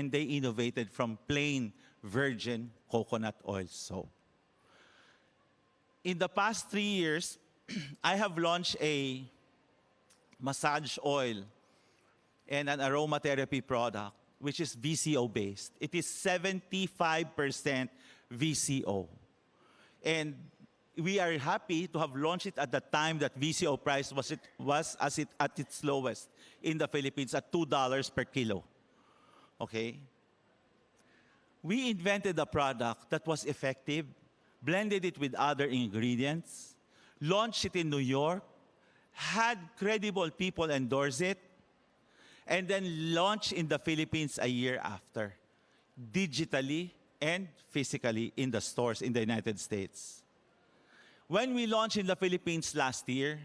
and they innovated from plain virgin coconut oil soap. In the past 3 years, I have launched a massage oil and an aromatherapy product, which is VCO-based. It is 75% VCO. And we are happy to have launched it at the time that VCO price was at its lowest in the Philippines at $2 per kilo. Okay? We invented a product that was effective, blended it with other ingredients, launched it in New York, had credible people endorse it, and then launched in the Philippines a year after, digitally and physically in the stores in the United States. When we launched in the Philippines last year,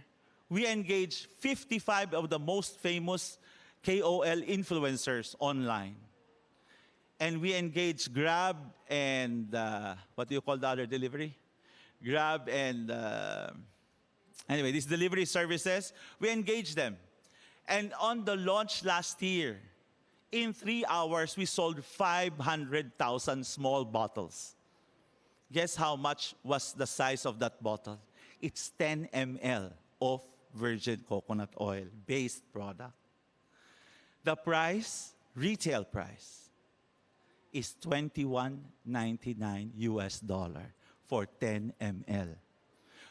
we engaged 55 of the most famous KOL influencers online. And we engaged Grab and, what do you call the other delivery? Grab and, anyway, these delivery services, we engaged them. And on the launch last year, in 3 hours, we sold 500,000 small bottles. Guess how much was the size of that bottle? It's 10 ml of virgin coconut oil based product. The price, retail price, is $21.99 US for 10 ml.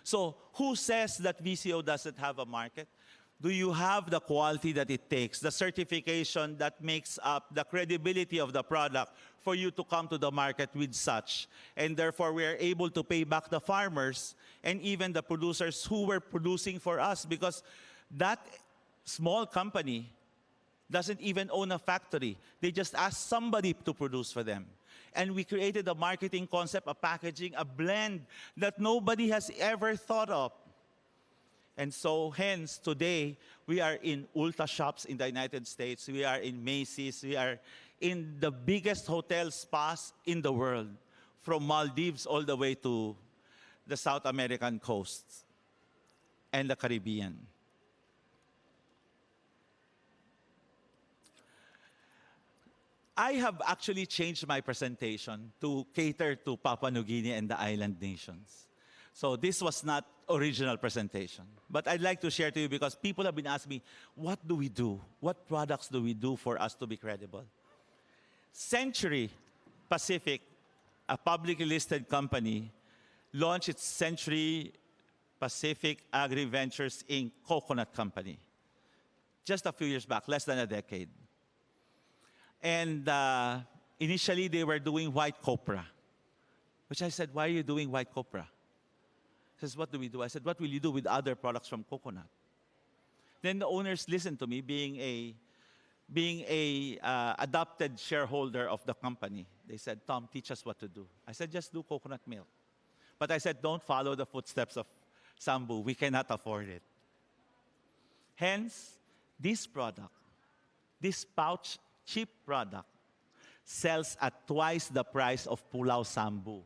So who says that VCO doesn't have a market? Do you have the quality that it takes, the certification that makes up the credibility of the product for you to come to the market with such? And therefore, we are able to pay back the farmers and even the producers who were producing for us, because that small company doesn't even own a factory. They just ask somebody to produce for them. And we created a marketing concept, a packaging, a blend that nobody has ever thought of. And so, hence, today, we are in Ulta shops in the United States. We are in Macy's. We are in the biggest hotel spas in the world, from Maldives all the way to the South American coasts and the Caribbean. I have actually changed my presentation to cater to Papua New Guinea and the island nations. So this was not original presentation. But I'd like to share to you because people have been asking me, what do we do? What products do we do for us to be credible? Century Pacific, a publicly listed company, launched its Century Pacific Agri Ventures Inc. Coconut Company just a few years back, less than a decade. And initially, they were doing white copra, which I said, why are you doing white copra? He says, what do we do? I said, what will you do with other products from coconut? Then the owners listened to me, being a adopted shareholder of the company. They said, Tom, teach us what to do. I said, just do coconut milk. But I said, don't follow the footsteps of Sambu. We cannot afford it. Hence, this product, this pouch, cheap product, sells at twice the price of Pulau Sambu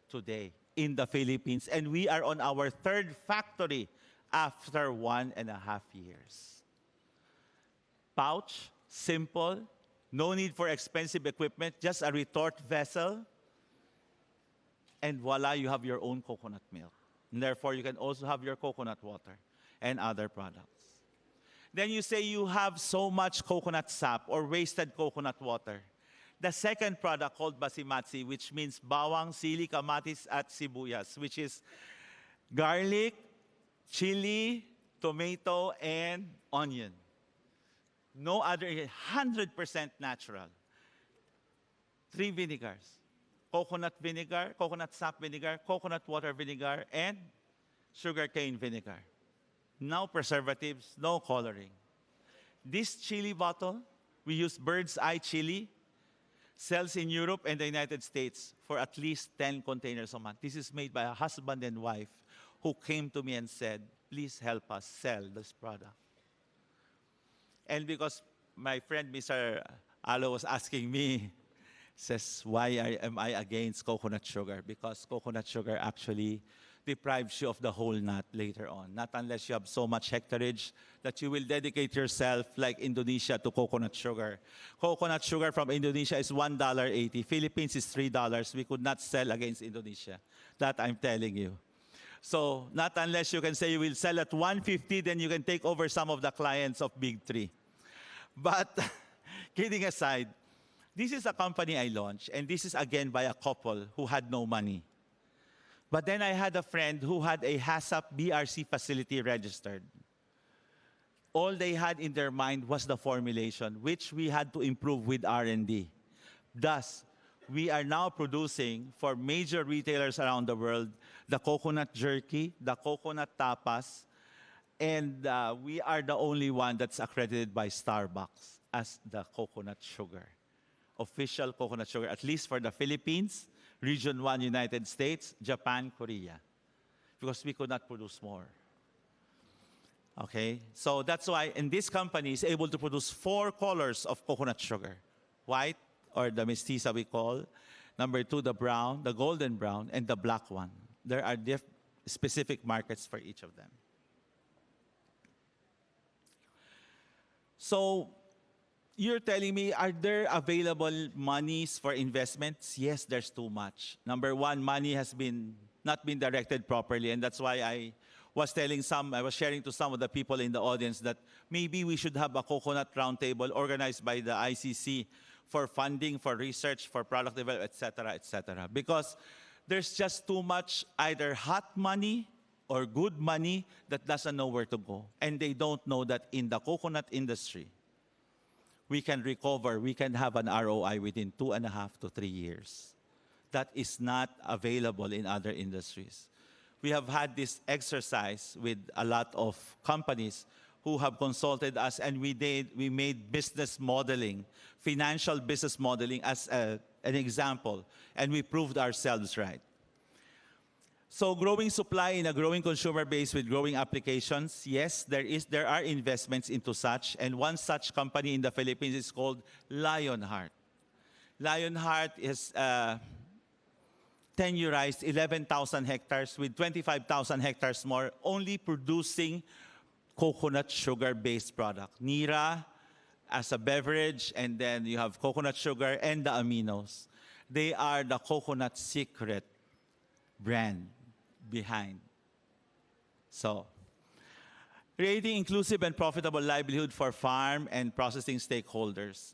today in the Philippines. And we are on our third factory after 1.5 years. Pouch, simple, no need for expensive equipment, just a retort vessel. And voila, you have your own coconut milk. And therefore, you can also have your coconut water and other products. Then you say you have so much coconut sap or wasted coconut water. The second product called basimatsi, which means bawang, sili, kamatis, at sibuyas, which is garlic, chili, tomato, and onion. No other, 100% natural. 3 vinegars: coconut vinegar, coconut sap vinegar, coconut water vinegar, and sugarcane vinegar. No preservatives, no coloring. This chili bottle, we use bird's eye chili, sells in Europe and the United States for at least 10 containers a month. This is made by a husband and wife who came to me and said, please help us sell this product. And because my friend Mr. Alo was asking me, says, why am I against coconut sugar? Because coconut sugar actually deprives you of the whole nut later on. Not unless you have so much hectarage that you will dedicate yourself, like Indonesia, to coconut sugar. Coconut sugar from Indonesia is $1.80. Philippines is $3. We could not sell against Indonesia. That I'm telling you. So not unless you can say you will sell at 150, then you can take over some of the clients of Big Three. But kidding aside, this is a company I launched, and this is again by a couple who had no money. But then I had a friend who had a HACCP BRC facility registered. All they had in their mind was the formulation, which we had to improve with R&D. Thus, we are now producing for major retailers around the world the coconut jerky, the coconut tapas, and we are the only one that's accredited by Starbucks as the coconut sugar, official coconut sugar, at least for the Philippines, Region 1, United States, Japan, Korea, because we could not produce more. Okay, so that's why, and this company is able to produce 4 colors of coconut sugar: white, or the mestiza we call, number 2, the brown, the golden brown, and the black one. There are specific markets for each of them. So you're telling me, are there available monies for investments? Yes, there's too much. Number one, money has not been directed properly, and that's why I was sharing to some of the people in the audience that maybe we should have a coconut roundtable organized by the ICC for funding, for research, for product development, et cetera, because there's just too much either hot money or good money that doesn't know where to go. And they don't know that in the coconut industry, we can recover, we can have an ROI within 2.5 to 3 years. That is not available in other industries. We have had this exercise with a lot of companies who have consulted us, and we made business modeling, financial business modeling as an example, and we proved ourselves right. So growing supply in a growing consumer base with growing applications, yes, there are investments into such, and one such company in the Philippines is called Lionheart. Lionheart is tenurized 11,000 hectares with 25,000 hectares more, only producing coconut sugar-based product. Nira as a beverage, and then you have coconut sugar and the aminos. They are the coconut secret brand behind. So, creating inclusive and profitable livelihood for farm and processing stakeholders.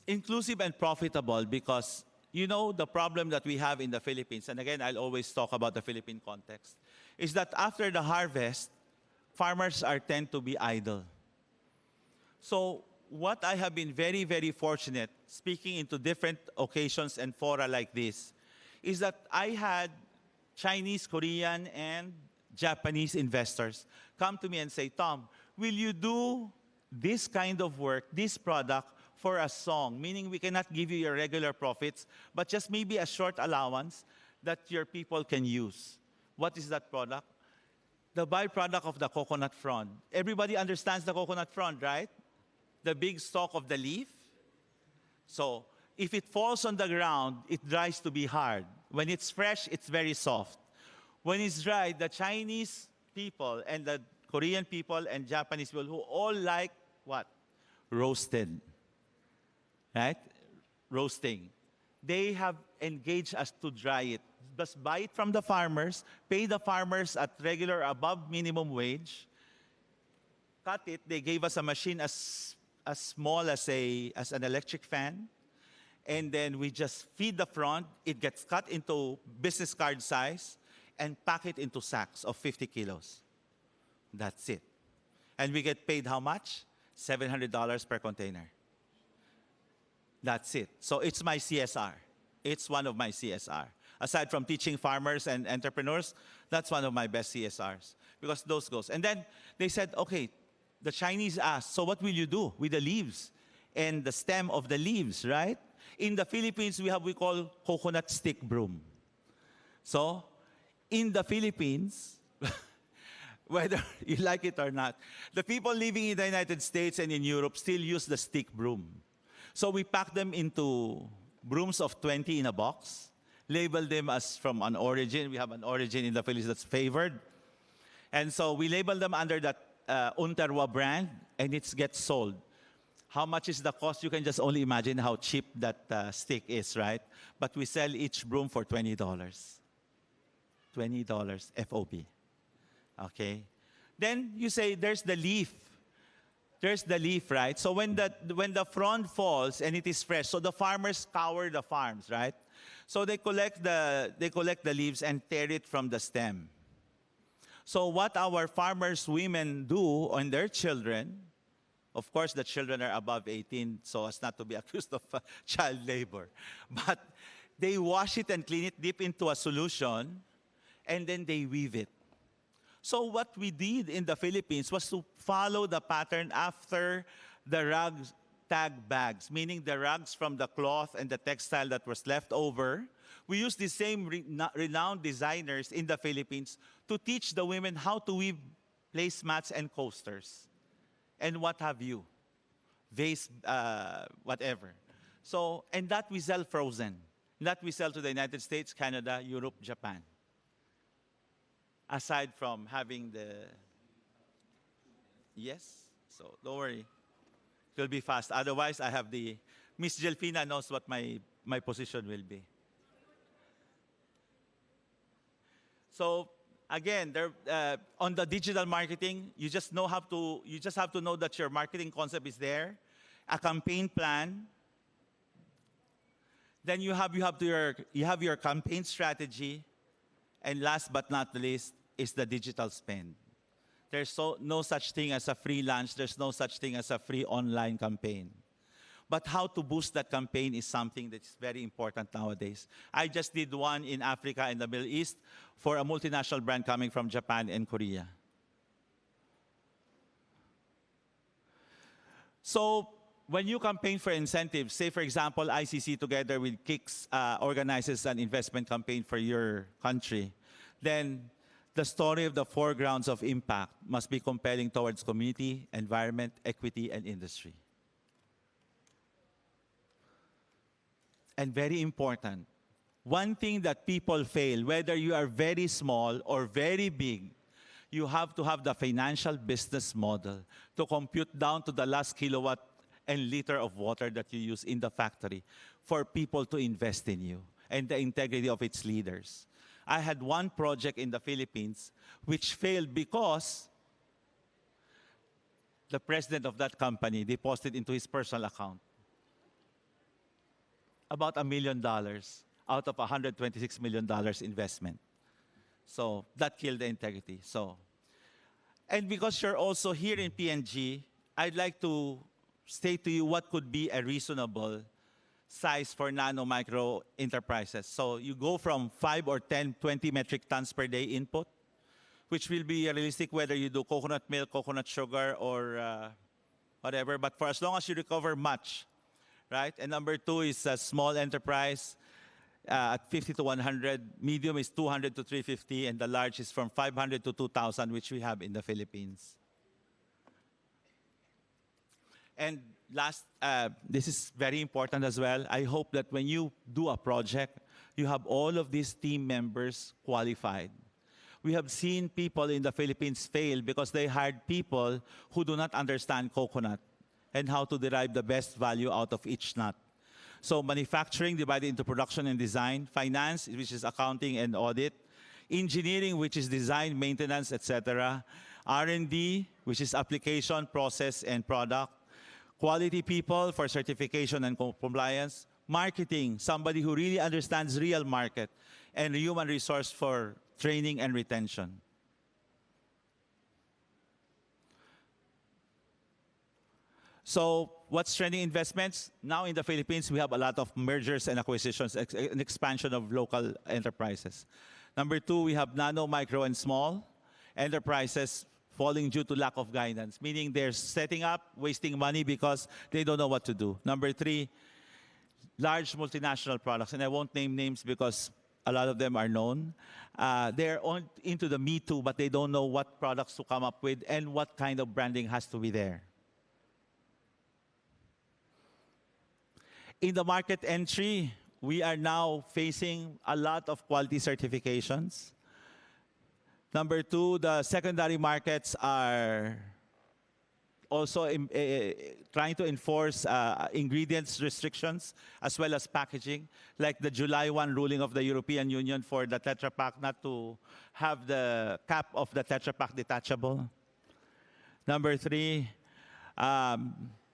Inclusive and profitable because, you know, the problem that we have in the Philippines, and again, I'll always talk about the Philippine context, is that after the harvest, farmers tend to be idle. So, what I have been very, very fortunate, speaking into different occasions and fora like this, is that I had Chinese, Korean, and Japanese investors come to me and say, Tom, will you do this kind of work, this product, for a song? Meaning we cannot give you your regular profits, but just maybe a short allowance that your people can use. What is that product? The byproduct of the coconut frond. Everybody understands the coconut frond, right? The big stalk of the leaf. So if it falls on the ground, it dries to be hard. When it's fresh, it's very soft. When it's dry, the Chinese people and the Korean people and Japanese people who all like what? Roasted. Right? Roasting. They have engaged us to dry it. Just buy it from the farmers, pay the farmers at regular above minimum wage, cut it. They gave us a machine as small as an electric fan, and then we just feed the frond. It gets cut into business card size and pack it into sacks of 50 kilos. That's it. And we get paid how much? $700 per container. That's it. So it's my CSR. It's one of my CSR. Aside from teaching farmers and entrepreneurs, that's one of my best CSRs because those goes. And then they said, okay, the Chinese asked, so what will you do with the leaves and the stem of the leaves, right? In the Philippines, we call coconut stick broom. So in the Philippines, whether you like it or not, the people living in the United States and in Europe still use the stick broom. So we pack them into brooms of 20 in a box, label them as from an origin. We have an origin in the Philippines that's favored. And so we label them under that Unterwa brand, and it gets sold. How much is the cost? You can just only imagine how cheap that stick is, right? But we sell each broom for $20. $20 FOB. Okay? Then you say, there's the leaf. There's the leaf, right? So when the frond falls and it is fresh, so the farmers scour the farms, right? So they collect the leaves and tear it from the stem. So what our farmers women do on their children, of course the children are above 18 so as not to be accused of child labor, but they wash it and clean it, dip into a solution, and then they weave it. So what we did in the Philippines was to follow the pattern after the rag tag bags, meaning the rags from the cloth and the textile that was left over. We used the same renowned designers in the Philippines to teach the women how to weave placemats and coasters and what have you, vase, whatever. So, and that we sell frozen. That we sell to the United States, Canada, Europe, Japan. Aside from having the, yes, so don't worry, it will be fast. Otherwise, I have the, Miss Jelfina knows what my position will be. So again, on the digital marketing, you just have to know that your marketing concept is there, a campaign plan. Then you have your campaign strategy, and last but not least is the digital spend. There's no such thing as a free lunch. There's no such thing as a free online campaign. But how to boost that campaign is something that's very important nowadays. I just did one in Africa and the Middle East for a multinational brand coming from Japan and Korea. So when you campaign for incentives, say for example, ICC together with Kicks organizes an investment campaign for your country, then the story of the four grounds of impact must be compelling towards community, environment, equity, and industry. And very important, one thing that people fail, whether you are very small or very big, you have to have the financial business model to compute down to the last kilowatt and liter of water that you use in the factory for people to invest in you and the integrity of its leaders. I had one project in the Philippines which failed because the president of that company deposited into his personal account about $1 million out of $126 million investment. So that killed the integrity. So, and because you're also here in PNG, I'd like to state to you what could be a reasonable size for nano micro enterprises. So you go from 5 or 10, 20 metric tons per day input, which will be realistic whether you do coconut milk, coconut sugar, or whatever. But for as long as you recover much, right? And number two is a small enterprise at 50 to 100. Medium is 200 to 350, and the large is from 500 to 2,000, which we have in the Philippines. And last, this is very important as well. I hope that when you do a project, you have all of these team members qualified. We have seen people in the Philippines fail because they hired people who do not understand coconut and how to derive the best value out of each nut. So manufacturing divided into production and design, finance, which is accounting and audit, engineering, which is design, maintenance, etc., R&D, which is application, process, and product, quality people for certification and compliance, marketing, somebody who really understands real market, and human resource for training and retention. So what's trending investments? Now in the Philippines, we have a lot of mergers and acquisitions, an expansion of local enterprises. Number two, we have nano, micro, and small enterprises falling due to lack of guidance, meaning they're setting up, wasting money because they don't know what to do. Number three, large multinational products, and I won't name names because a lot of them are known. They're into the Me Too, but they don't know what products to come up with and what kind of branding has to be there. In the market entry, we are now facing a lot of quality certifications. Number two, the secondary markets are also trying to enforce ingredients restrictions as well as packaging, like the July 1 ruling of the European Union for the Tetra Pak not to have the cap of the Tetra Pak detachable. Number three,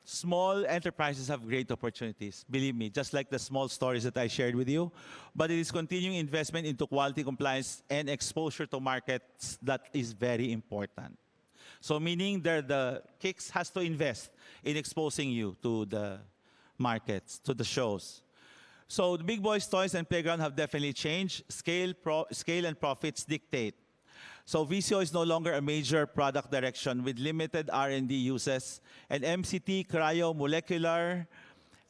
small enterprises have great opportunities, believe me, just like the small stories that I shared with you. But it is continuing investment into quality compliance and exposure to markets that is very important. So meaning the KICS has to invest in exposing you to the markets, to the shows. So the big boys' toys and playground have definitely changed. Scale and profits dictate. So VCO is no longer a major product direction with limited R&D uses, and MCT, cryo, molecular,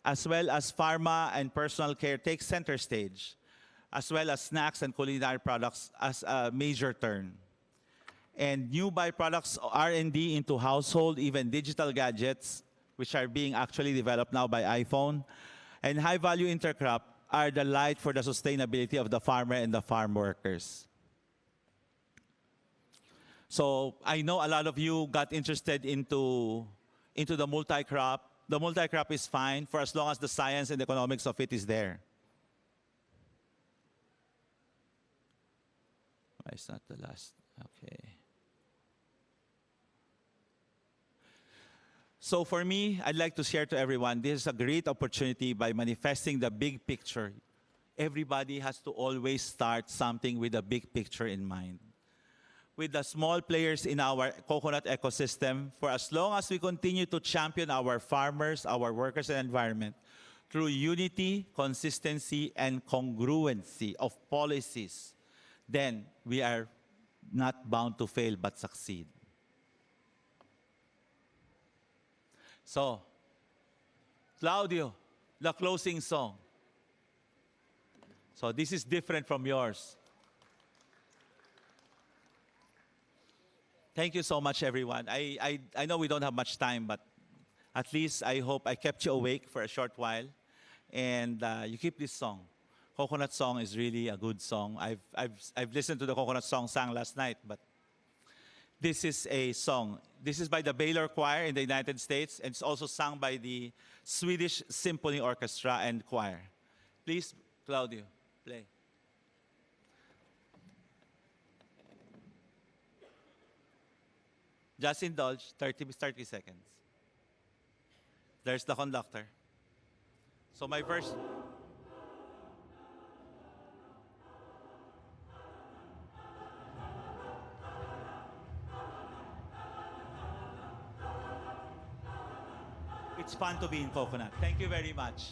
as well as pharma and personal care take center stage, as well as snacks and culinary products as a major turn. And new byproducts, R&D into household, even digital gadgets, which are being actually developed now by iPhone, and high-value intercrop are the light for the sustainability of the farmer and the farm workers. So I know a lot of you got interested into the multi-crop. The multi-crop is fine for as long as the science and economics of it is there. It's not the last, okay. So for me, I'd like to share to everyone, this is a great opportunity by manifesting the big picture. Everybody has to always start something with a big picture in mind. With the small players in our coconut ecosystem, for as long as we continue to champion our farmers, our workers, and environment through unity, consistency, and congruency of policies, then we are not bound to fail but succeed. So, Claudio, the closing song. So this is different from yours. Thank you so much, everyone. I know we don't have much time, but at least I hope I kept you awake for a short while. And you keep this song. Coconut Song is really a good song. I've listened to the Coconut Song sang last night, but this is a song. This is by the Baylor Choir in the United States, and it's also sung by the Swedish Symphony Orchestra and Choir. Please, Claudio, play. Just indulge, 30 seconds. There's the conductor. So my verse. It's fun to be in Coconut. Thank you very much.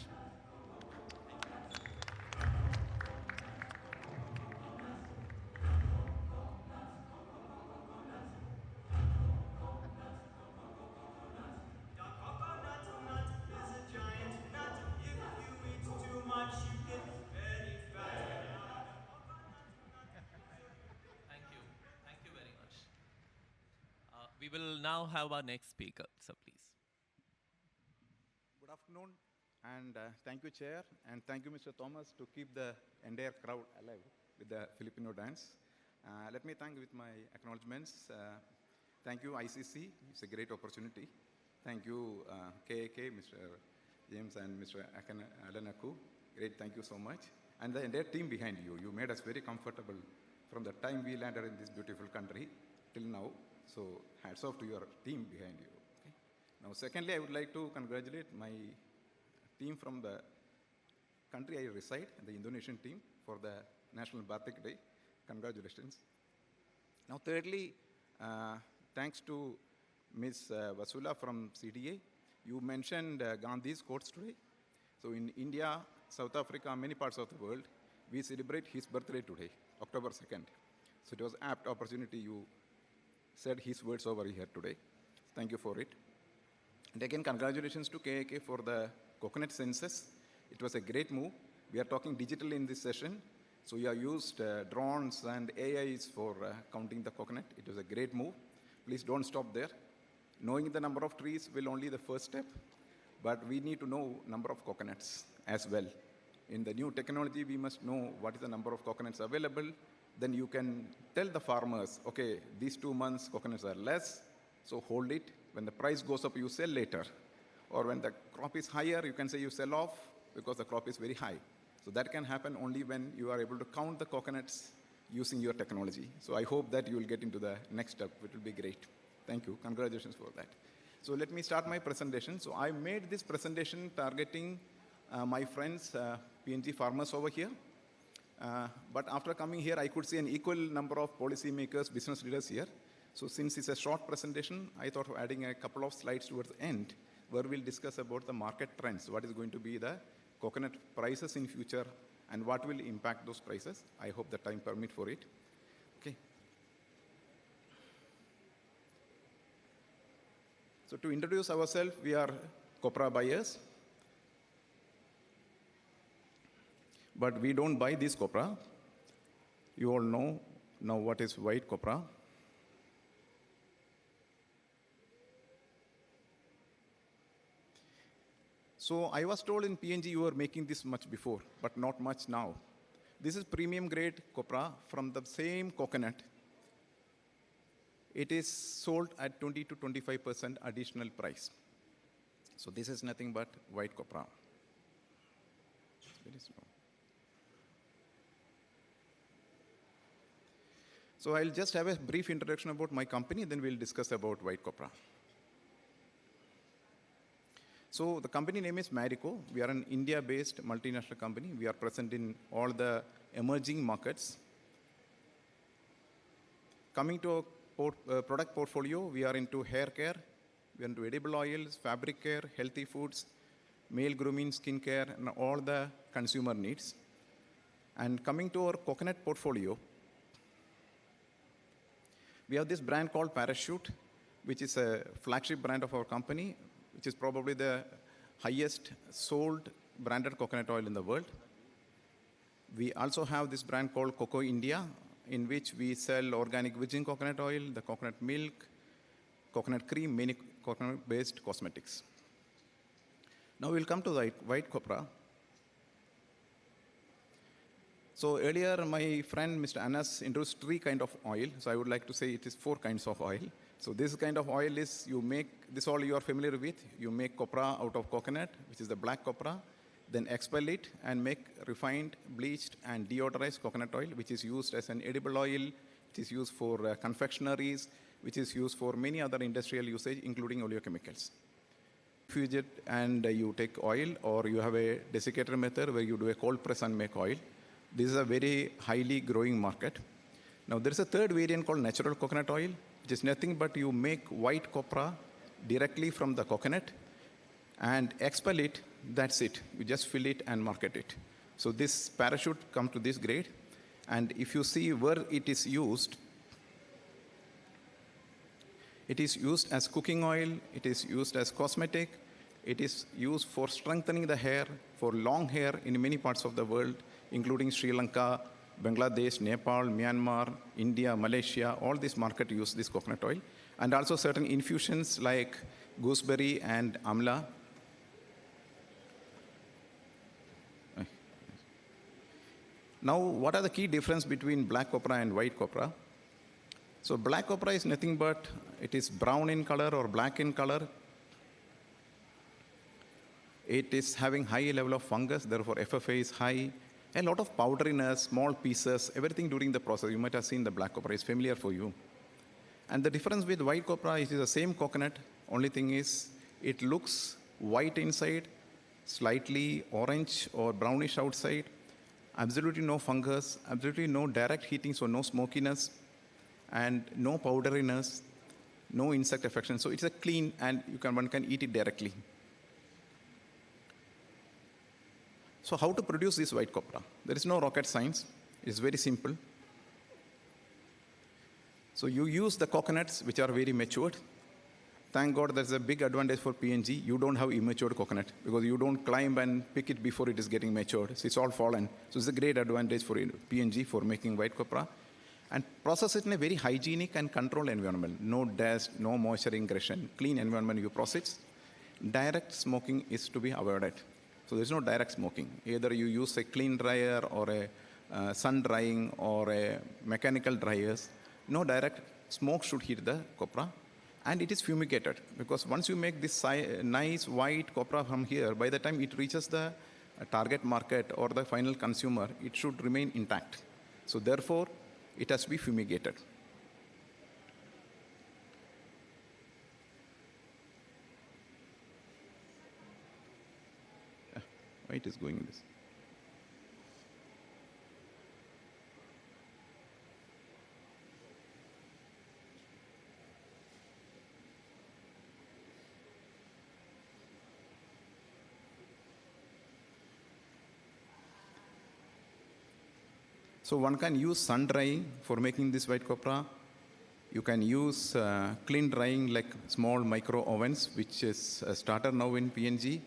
We will now have our next speaker, so please. Good afternoon, and thank you, Chair, and thank you, Mr. Thomas, to keep the entire crowd alive with the Filipino dance. Let me thank with my acknowledgements. Thank you, ICC. It's a great opportunity. Thank you, KAK, Mr. James and Mr. Alanaku. Great, thank you so much. And the entire team behind you. You made us very comfortable from the time we landed in this beautiful country till now. So hats off to your team behind you. Okay? Now, secondly, I would like to congratulate my team from the country I reside, the Indonesian team, for the National Batik Day. Congratulations. Now, thirdly, thanks to Ms. Vasula from CDA. You mentioned Gandhi's quotes today. So in India, South Africa, many parts of the world, we celebrate his birthday today, October 2nd. So it was an apt opportunity you said his words over here today. Thank you for it. And again, congratulations to KAK for the coconut census. It was a great move. We are talking digitally in this session. So we have used drones and AIs for counting the coconut. It was a great move. Please don't stop there. Knowing the number of trees will only the first step, but we need to know number of coconuts as well In the new technology, we must know what is the number of coconuts available. Then you can tell the farmers, okay, these 2 months coconuts are less, so hold it. When the price goes up, you sell later. Or when the crop is higher, you can say you sell off because the crop is very high. So that can happen only when you are able to count the coconuts using your technology. So I hope that you will get into the next step, which will be great. Thank you. Congratulations for that. So let me start my presentation. So I made this presentation targeting my friends, PNG farmers over here. But after coming here, I could see an equal number of policymakers, business leaders here. So since it's a short presentation, I thought of adding a couple of slides towards the end, where we'll discuss about the market trends, what is going to be the coconut prices in future, and what will impact those prices. I hope the time permit for it. Okay. So to introduce ourselves, we are copra buyers. But we don't buy this copra. You all know now what is white copra. So I was told in PNG you were making this much before, but not much now. This is premium grade copra from the same coconut. It is sold at 20 to 25% additional price. So this is nothing but white copra. It's very slow. So I'll just have a brief introduction about my company, then we'll discuss about white copra. So the company name is Marico. We are an India-based multinational company. We are present in all the emerging markets. Coming to our product portfolio, we are into hair care, we are into edible oils, fabric care, healthy foods, male grooming, skin care, and all the consumer needs. And coming to our coconut portfolio, we have this brand called Parachute, which is a flagship brand of our company, which is probably the highest sold branded coconut oil in the world. We also have this brand called Coco India, in which we sell organic virgin coconut oil, the coconut milk, coconut cream, many coconut-based cosmetics. Now we'll come to the white copra. So earlier, my friend Mr. Anas introduced 3 kinds of oil. So I would like to say it is 4 kinds of oil. So this kind of oil is, you make, this oil you are familiar with, you make copra out of coconut, which is the black copra, then expel it and make refined, bleached, and deodorized coconut oil, which is used as an edible oil, which is used for confectionaries, which is used for many other industrial usage, including oleochemicals. Infuse it and you take oil, or you have a desiccator method where you do a cold press and make oil. This is a very highly growing market. Now there is a third variant called natural coconut oil, which is nothing but you make white copra directly from the coconut and expel it, that's it. You just fill it and market it. So this Parachute comes to this grade. And if you see where it is used as cooking oil, it is used as cosmetic, it is used for strengthening the hair, for long hair in many parts of the world, including Sri Lanka, Bangladesh, Nepal, Myanmar, India, Malaysia, all these markets use this coconut oil. And also certain infusions like gooseberry and amla. Now, what are the key differences between black copra and white copra? So black copra is nothing but, it is brown in color or black in color. It is having high level of fungus, therefore FFA is high. A lot of powderiness, small pieces, everything during the process. You might have seen the black copra, it's familiar for you. And the difference with white copra is the same coconut, only thing is it looks white inside, slightly orange or brownish outside, absolutely no fungus, absolutely no direct heating, so no smokiness, and no powderiness, no insect affection. So it's a clean, and one can eat it directly. So how to produce this white copra? There is no rocket science. It's very simple. So you use the coconuts, which are very matured. Thank God there's a big advantage for PNG. You don't have immature coconut, because you don't climb and pick it before it is getting matured. So it's all fallen. So it's a great advantage for PNG for making white copra. And process it in a very hygienic and controlled environment. No dust, no moisture ingression, clean environment you process. Direct smoking is to be avoided. So there's no direct smoking. Either you use a clean dryer or a sun drying or a mechanical dryers. No direct smoke should hit the copra. And it is fumigated, because once you make this nice white copra from here, by the time it reaches the target market or the final consumer, it should remain intact. So therefore, it has to be fumigated. Why it is going in this? So one can use sun drying for making this white copra. You can use clean drying like small micro ovens, which is started now in PNG.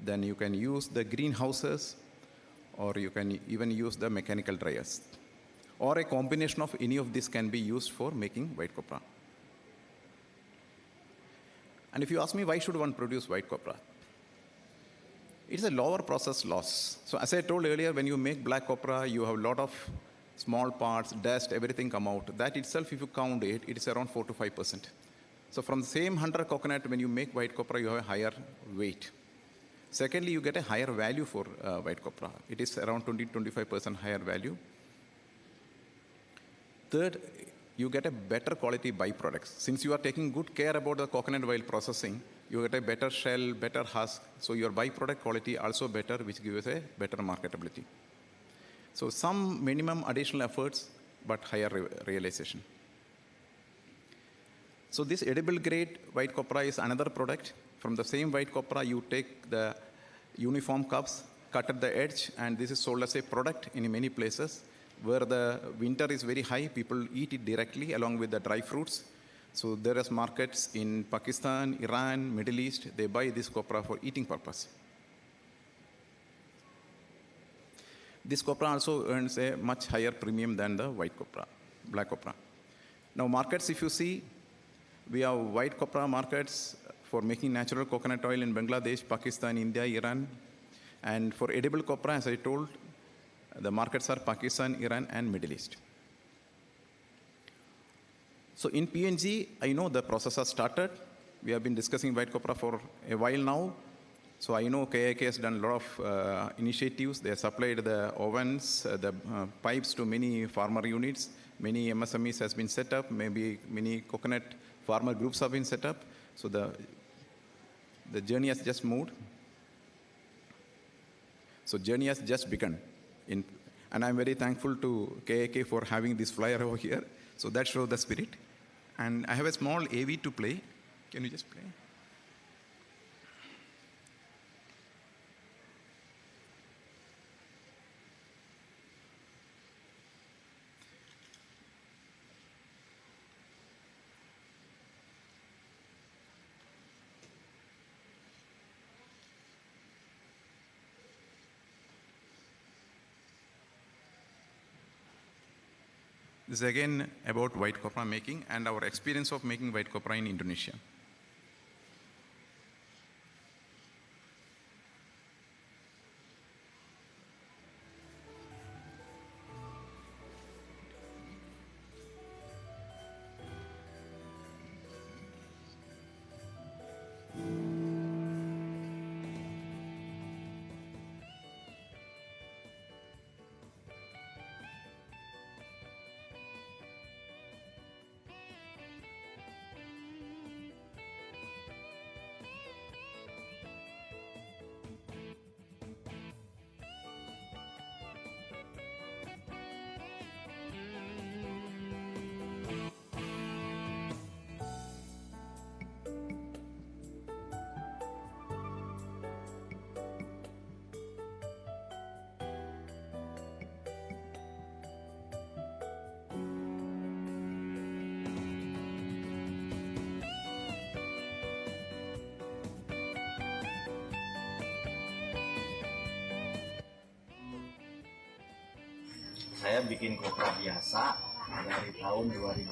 Then you can use the greenhouses, or you can even use the mechanical dryers. Or a combination of any of these can be used for making white copra. And if you ask me, why should one produce white copra? It's a lower process loss. So as I told earlier, when you make black copra, you have a lot of small parts, dust, everything come out. That itself, if you count it, it is around 4 to 5%. So from the same 100 coconut, when you make white copra, you have a higher weight. Secondly, you get a higher value for white copra. It is around 20-25% higher value. Third, you get a better quality byproducts. Since you are taking good care about the coconut while processing, you get a better shell, better husk, so your byproduct quality also better, which gives a better marketability. So some minimum additional efforts, but higher realization. So this edible grade white copra is another product. From the same white copra, you take the uniform cups, cut at the edge, and this is sold as a product in many places. Where the winter is very high, people eat it directly along with the dry fruits. So there is markets in Pakistan, Iran, Middle East, they buy this copra for eating purpose. This copra also earns a much higher premium than the white copra, black copra. Now markets, if you see, we have white copra markets for making natural coconut oil in Bangladesh, Pakistan, India, Iran. And for edible copra, as I told, the markets are Pakistan, Iran, and Middle East. So in PNG, I know the process has started. We have been discussing white copra for a while now. So I know KIK has done a lot of initiatives. They have supplied the ovens, the pipes to many farmer units. Many MSMEs has been set up. Maybe many coconut farmer groups have been set up. So the journey has just moved. So journey has just begun. And I'm very thankful to KIK for having this flyer over here. So that shows the spirit. And I have a small AV to play. Can you just play? This is again about white copra making and our experience of making white copra in Indonesia. Saya bikin kopra biasa dari tahun 2008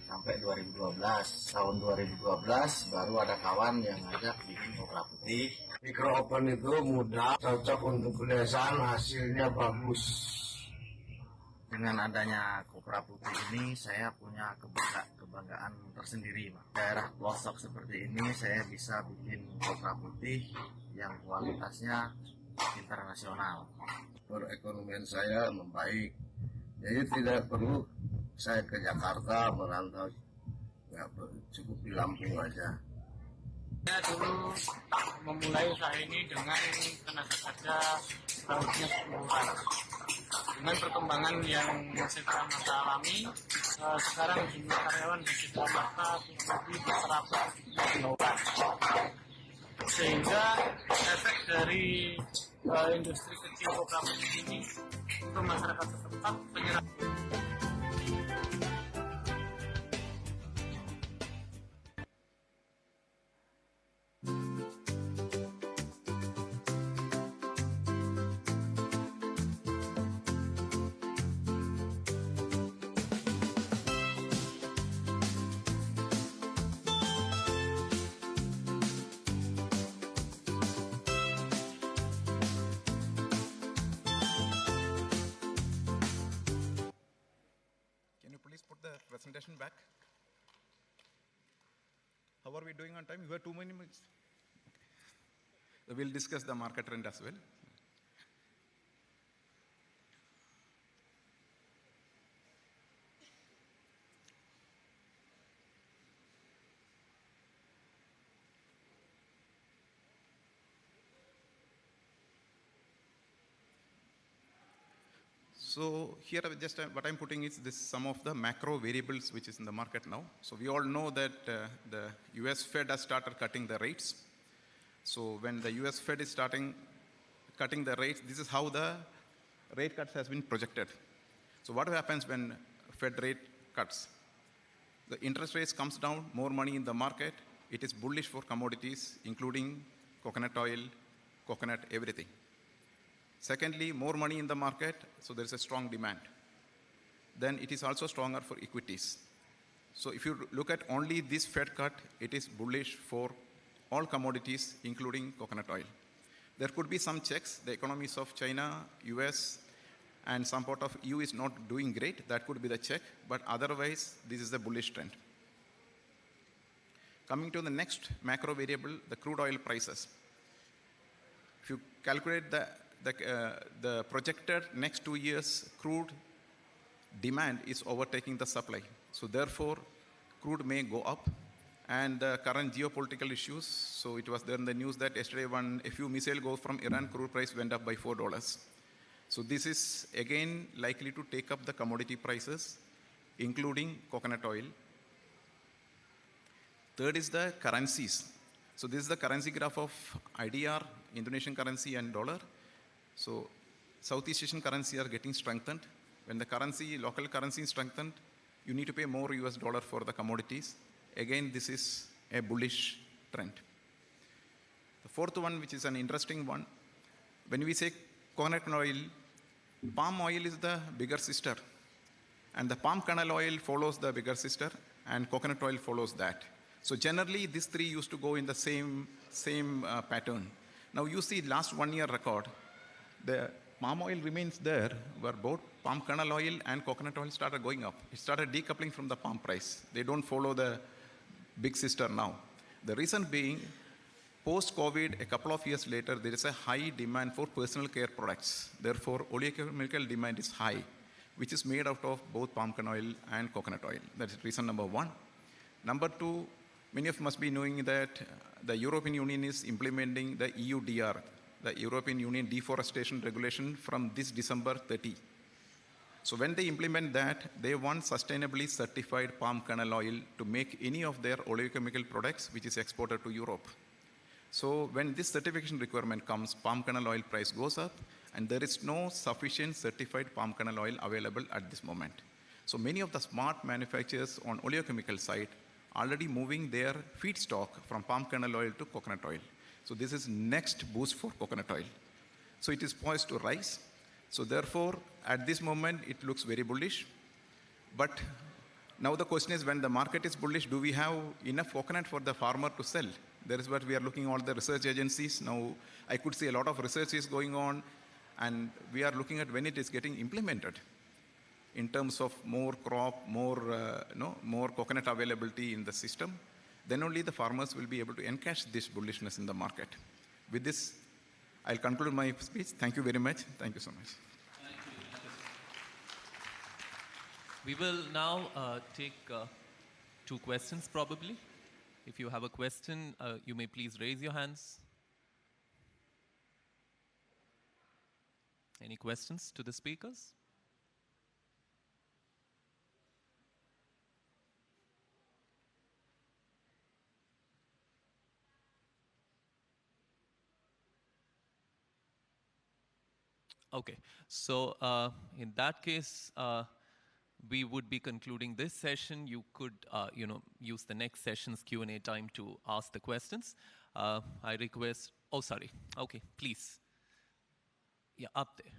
sampai 2012. Tahun 2012 baru ada kawan yang ngajak bikin kopra putih. Micro oven itu mudah, cocok untuk pedesaan, hasilnya bagus. Dengan adanya kopra putih ini, saya punya kebanggaan tersendiri, Pak. Daerah pelosok seperti ini, saya bisa bikin kopra putih yang kualitasnya internasional. Perekonomian saya membaik, jadi tidak perlu saya ke Jakarta merantau, nggak cukup di Lampung aja. Saya dulu memulai usaha ini dengan tenaga kerja lautnya 10 orang. Dengan perkembangan yang masih masa alami, sekarang jumlah karyawan di Jakarta lebih 100 orang. Sehingga efek dari industri kecil koperasi ini untuk masyarakat setempat penyerap. Please put the presentation back. How are we doing on time? You have 2 minutes. We'll discuss the market trend as well. So here just what I'm putting is this some of the macro variables which is in the market now. So we all know that the US Fed has started cutting the rates. So when the US Fed is starting cutting the rates, this is how the rate cuts has been projected. So what happens when Fed rate cuts? The interest rates comes down, more money in the market. It is bullish for commodities, including coconut oil, coconut, everything. Secondly, more money in the market, so there is a strong demand. Then it is also stronger for equities. So if you look at only this Fed cut, it is bullish for all commodities, including coconut oil. There could be some checks. The economies of China, US, and some part of EU is not doing great. That could be the check, but otherwise, this is the bullish trend. Coming to the next macro variable, the crude oil prices. If you calculate the projected next 2 years crude demand is overtaking the supply. So therefore, crude may go up. And the current geopolitical issues, so it was there in the news that yesterday a few missiles go from Iran, crude price went up by $4. So this is again likely to take up the commodity prices, including coconut oil. Third is the currencies. So this is the currency graph of IDR, Indonesian currency, and dollar. So Southeast Asian currency are getting strengthened. When the currency, local currency is strengthened, you need to pay more US dollar for the commodities. Again, this is a bullish trend. The fourth one, which is an interesting one, when we say coconut oil, palm oil is the bigger sister. And the palm kernel oil follows the bigger sister, and coconut oil follows that. So generally, these three used to go in the same pattern. Now you see last 1 year record, the palm oil remains there, where both palm kernel oil and coconut oil started going up. It started decoupling from the palm price. They don't follow the big sister now. The reason being, post-COVID, a couple of years later, there is a high demand for personal care products. Therefore, oleochemical demand is high, which is made out of both palm kernel oil and coconut oil. That's reason number one. Number two, many of you must be knowing that the European Union is implementing the EUDR, the European Union Deforestation Regulation, from this December 30. So when they implement that, they want sustainably certified palm kernel oil to make any of their oleochemical products which is exported to Europe. So when this certification requirement comes, palm kernel oil price goes up, and there is no sufficient certified palm kernel oil available at this moment. So many of the smart manufacturers on oleochemical side already moving their feedstock from palm kernel oil to coconut oil. So this is next boost for coconut oil. So it is poised to rise. So therefore, at this moment, it looks very bullish. But now the question is, when the market is bullish, do we have enough coconut for the farmer to sell? That is what we are looking at all the research agencies. Now, I could see a lot of research is going on, and we are looking at when it is getting implemented in terms of more crop, more coconut availability in the system. Then only the farmers will be able to encash this bullishness in the market. With this, I'll conclude my speech. Thank you very much. Thank you so much. We will now take 2 questions probably. If you have a question, you may please raise your hands. Any questions to the speakers? Okay, so in that case, we would be concluding this session. You could, use the next session's Q&A time to ask the questions. I request, oh, sorry. Okay, please. Yeah, up there.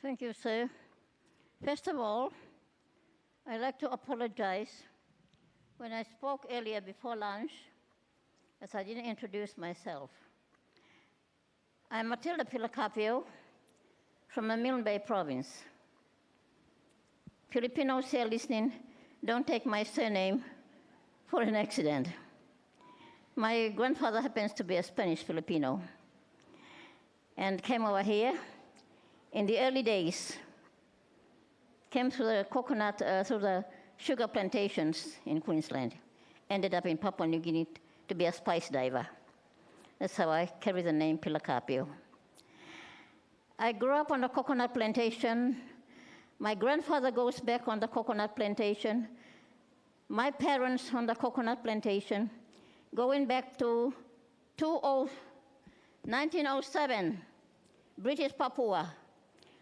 Thank you, sir. First of all, I'd like to apologize. When I spoke earlier before lunch, as I didn't introduce myself. I'm Matilda Pilacapio from the Milne Bay province. Filipinos here listening, don't take my surname for an accident. My grandfather happens to be a Spanish Filipino and came over here in the early days, came through the coconut, through the sugar plantations in Queensland, ended up in Papua New Guinea to be a spice diver. That's how I carry the name Pilacapio. I grew up on a coconut plantation. My grandfather goes back on the coconut plantation. My parents on the coconut plantation, going back to 1907, British Papua,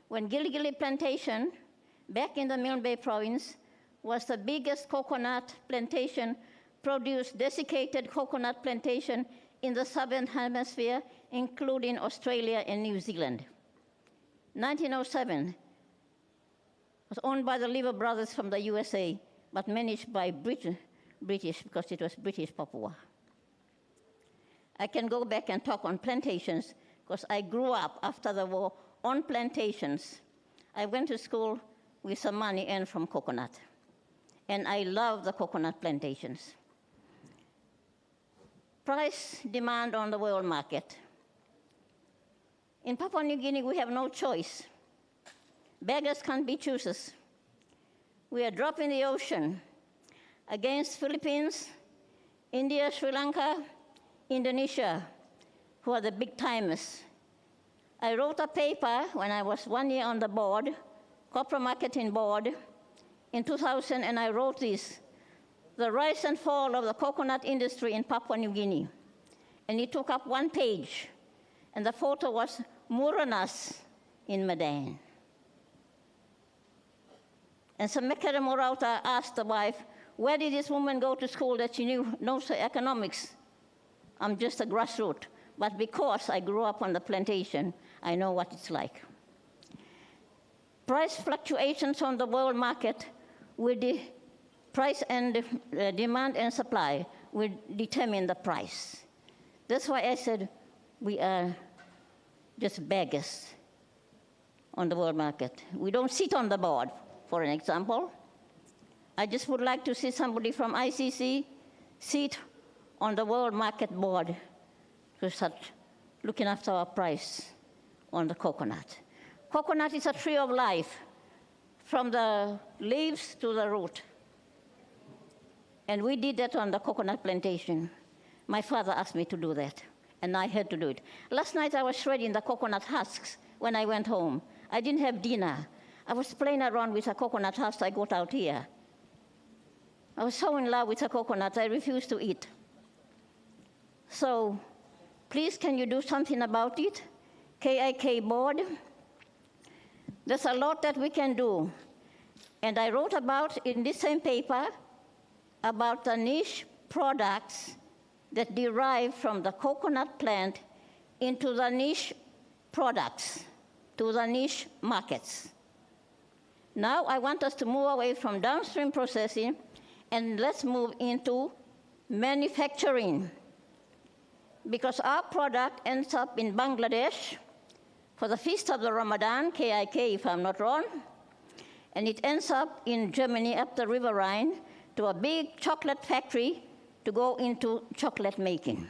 when Gili Gili Plantation, back in the Milne Bay province, was the biggest coconut plantation, produced desiccated coconut plantation in the southern hemisphere, including Australia and New Zealand. 1907 was owned by the Lever brothers from the USA, but managed by British because it was British Papua. I can go back and talk on plantations because I grew up after the war on plantations. I went to school with some money earned from coconut. And I love the coconut plantations. Price demand on the world market. In Papua New Guinea, we have no choice. Beggars can't be choosers. We are dropped in the ocean against Philippines, India, Sri Lanka, Indonesia, who are the big timers. I wrote a paper when I was 1 year on the board, Corporate Marketing Board, in 2000, and I wrote this, The Rise and Fall of the Coconut Industry in Papua New Guinea. And it took up 1 page, and the photo was Muranas in Madang. And Samekere Morauta asked the wife, where did this woman go to school that she knows economics? I'm just a grassroots, but because I grew up on the plantation, I know what it's like. Price fluctuations on the world market with the price and demand and supply will determine the price. That's why I said we are just beggars on the world market. We don't sit on the board, for an example. I just would like to see somebody from ICC sit on the world market board to start looking after our price on the coconut. Coconut is a tree of life, from the leaves to the root. And we did that on the coconut plantation. My father asked me to do that, and I had to do it. Last night I was shredding the coconut husks when I went home. I didn't have dinner. I was playing around with a coconut husk I got out here. I was so in love with the coconut, I refused to eat. So please, can you do something about it? KIK board. There's a lot that we can do. And I wrote about, in this same paper, about the niche products that derive from the coconut plant into the niche products to the niche markets. Now I want us to move away from downstream processing and let's move into manufacturing. Because our product ends up in Bangladesh for the feast of the Ramadan, KIK if I'm not wrong, and it ends up in Germany up the River Rhine to a big chocolate factory to go into chocolate making.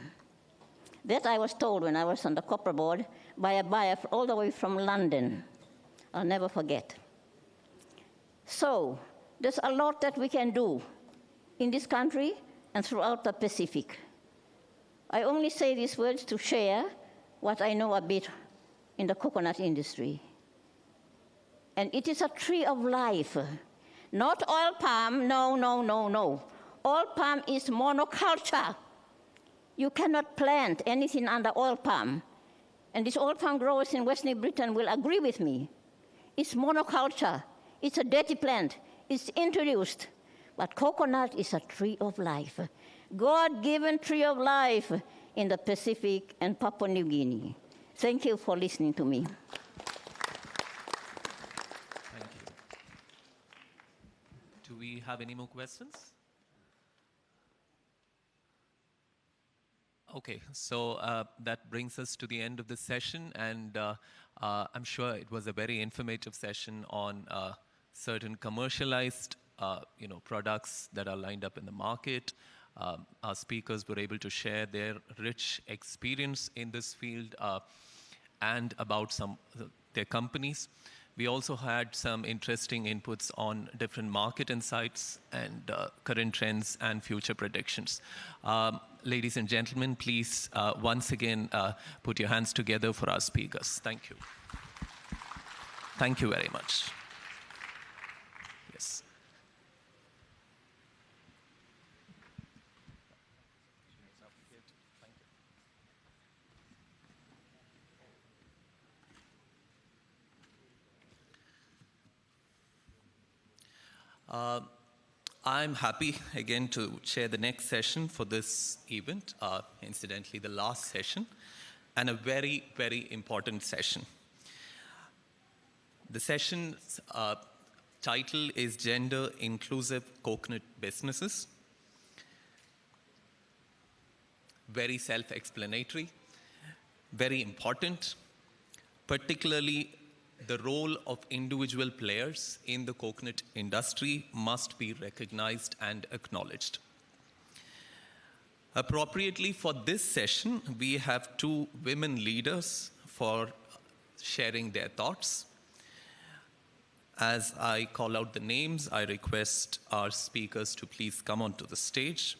That I was told when I was on the copper board by a buyer all the way from London. I'll never forget. So there's a lot that we can do in this country and throughout the Pacific. I only say these words to share what I know a bit in the coconut industry. And it is a tree of life. Not oil palm, no, no, no, no. Oil palm is monoculture. You cannot plant anything under oil palm. And these oil palm growers in West New Britain will agree with me. It's monoculture. It's a dirty plant. It's introduced. But coconut is a tree of life. God-given tree of life in the Pacific and Papua New Guinea. Thank you for listening to me. Thank you. Do we have any more questions? Okay, so that brings us to the end of the session, and I'm sure it was a very informative session on certain commercialized products that are lined up in the market. Our speakers were able to share their rich experience in this field and about their companies. We also had some interesting inputs on different market insights and current trends and future predictions. Ladies and gentlemen, please once again put your hands together for our speakers. Thank you. Thank you very much. Yes. I'm happy again to chair the next session for this event, incidentally the last session, and a very, very important session. The session's title is Gender Inclusive Coconut Businesses. Very self-explanatory, very important, particularly the role of individual players in the coconut industry must be recognized and acknowledged. Appropriately for this session, we have two women leaders for sharing their thoughts. As I call out the names, I request our speakers to please come onto the stage.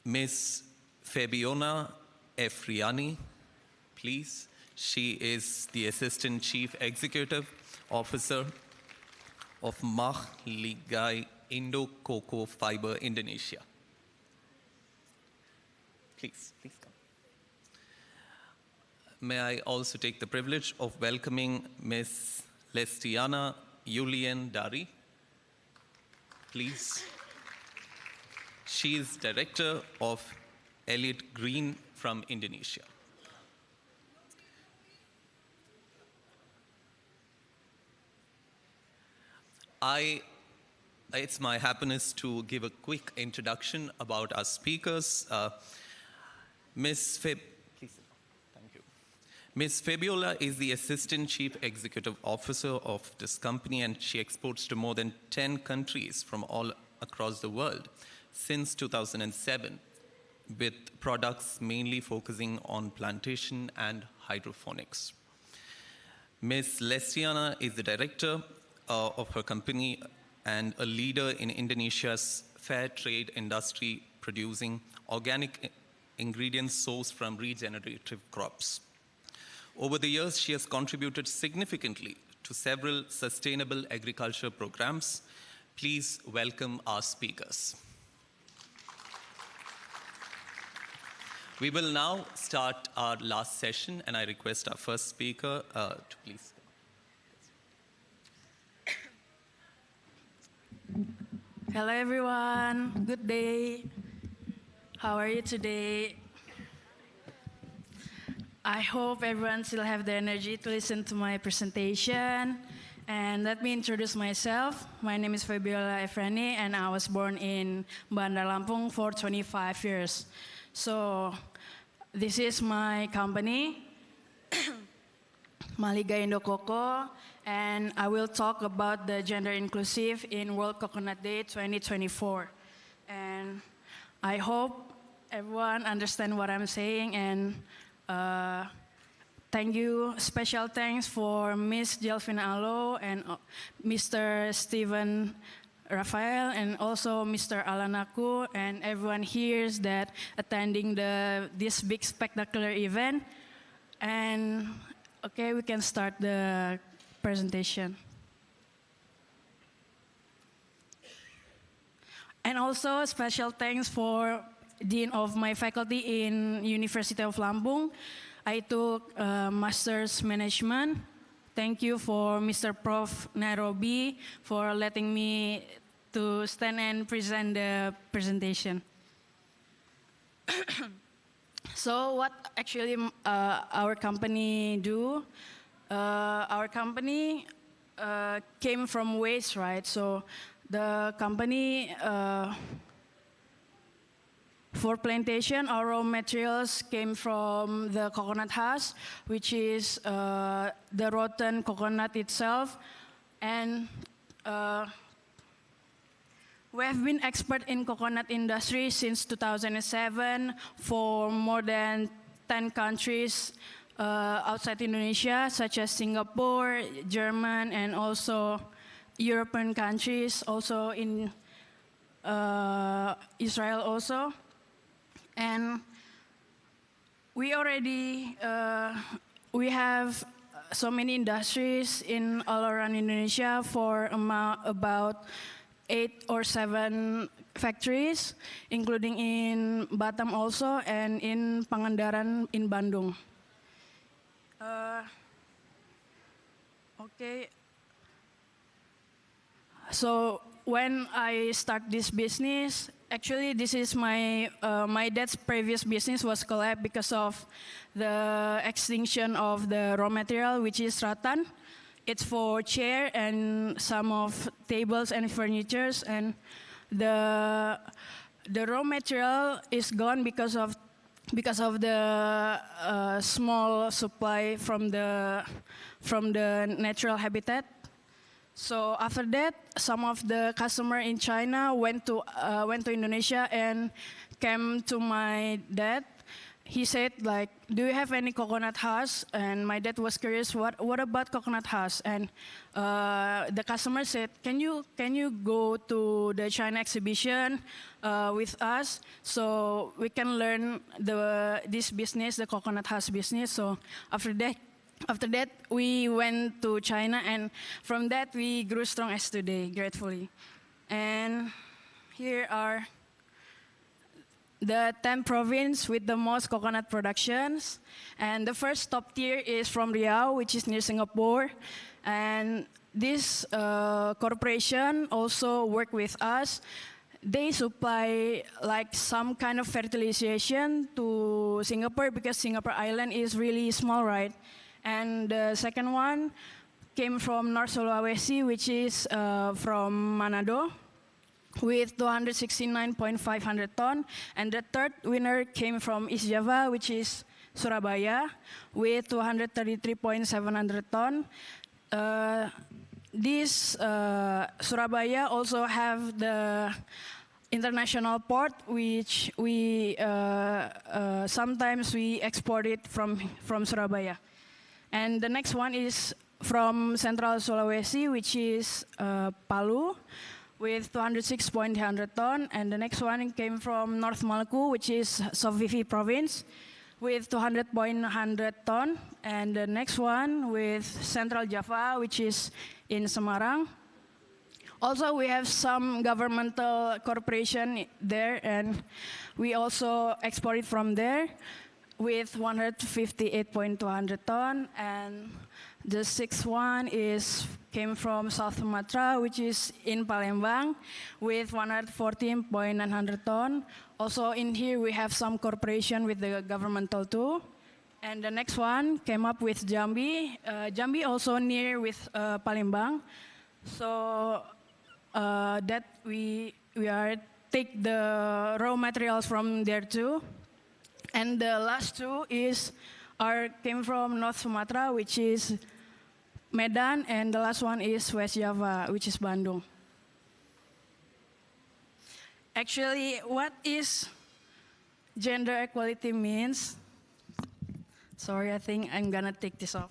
Ms. Fabiona Efriani, please. She is the Assistant Chief Executive Officer of Mah Ligai Indo Cocoa Fiber Indonesia. Please come. May I also take the privilege of welcoming Ms. Lestiana Yulian Dari. Please. She is Director of Elliott Green from Indonesia. It's my happiness to give a quick introduction about our speakers. Ms. Fabiola is the Assistant Chief Executive Officer of this company, and she exports to more than 10 countries from all across the world since 2007, with products mainly focusing on plantation and hydroponics. Ms. Lestiana is the director of her company and a leader in Indonesia's fair trade industry, producing organic ingredients sourced from regenerative crops. Over the years, she has contributed significantly to several sustainable agriculture programs. Please welcome our speakers. We will now start our last session, and I request our first speaker to please. Hello everyone, good day. How are you today? I hope everyone still have the energy to listen to my presentation. And let me introduce myself. My name is Fabiola Efrani, and I was born in Bandar Lampung for 25 years. So this is my company, Maliga Indo Coco, and I will talk about the gender inclusive in World Coconut Day 2024. And I hope everyone understand what I'm saying, and thank you, special thanks for Miss Jelfina Alo and Mr. Steven Raphael and also Mr. Alanaku and everyone here that attending this big spectacular event. And okay, we can start the presentation. And also special thanks for Dean of my faculty in University of Lampung. I took Master's Management. Thank you for Mr. Prof. Nairobi for letting me to stand and present the presentation. So what actually our company do? Our company came from waste, right? So the company for plantation, our raw materials came from the coconut husk, which is the rotten coconut itself. And we have been expert in coconut industry since 2007 for more than 10 countries outside Indonesia, such as Singapore, German, and also European countries, also in Israel also. And we already, we have so many industries in all around Indonesia for about 8 or 7 factories, including in Batam also, and in Pangandaran in Bandung. Okay. So when I start this business, actually this is my my dad's previous business was collapsed because of the extinction of the raw material, which is rattan. It's for chair and some of tables and furnitures, and the raw material is gone because of the small supply from the natural habitat. So after that, some of the customer in China went to Indonesia and came to my dad. He said, like, do you have any coconut husk? And my dad was curious, what about coconut husk? And the customer said, can you go to the China exhibition with us so we can learn this business, the coconut husk business? So after that, we went to China, and from that, we grew strong as today, gratefully. And here are the 10 provinces with the most coconut productions. And the first top tier is from Riau, which is near Singapore. And this corporation also work with us. They supply like some kind of fertilization to Singapore because Singapore island is really small, right? And the second one came from North Sulawesi, which is from Manado, with 269.500 ton. And the third winner came from East Java, which is Surabaya, with 233.700 ton. This Surabaya also have the international port, which we sometimes we export it from Surabaya. And the next one is from Central Sulawesi, which is Palu, with 206.100 ton. And the next one came from North Maluku, which is South Vivi province, with 200.100 ton. And the next one with Central Java, which is in Semarang. Also, we have some governmental corporation there, and we also export it from there with 158.200 ton. And the sixth one came from South Sumatra, which is in Palembang, with 114.900 ton. Also in here we have some cooperation with the governmental too. And the next one came up with Jambi. Jambi also near with Palembang. So that we are take the raw materials from there too. And the last two came from North Sumatra, which is Medan, and the last one is West Java, which is Bandung. Actually, what is gender equality means? Sorry, I think I'm gonna take this off.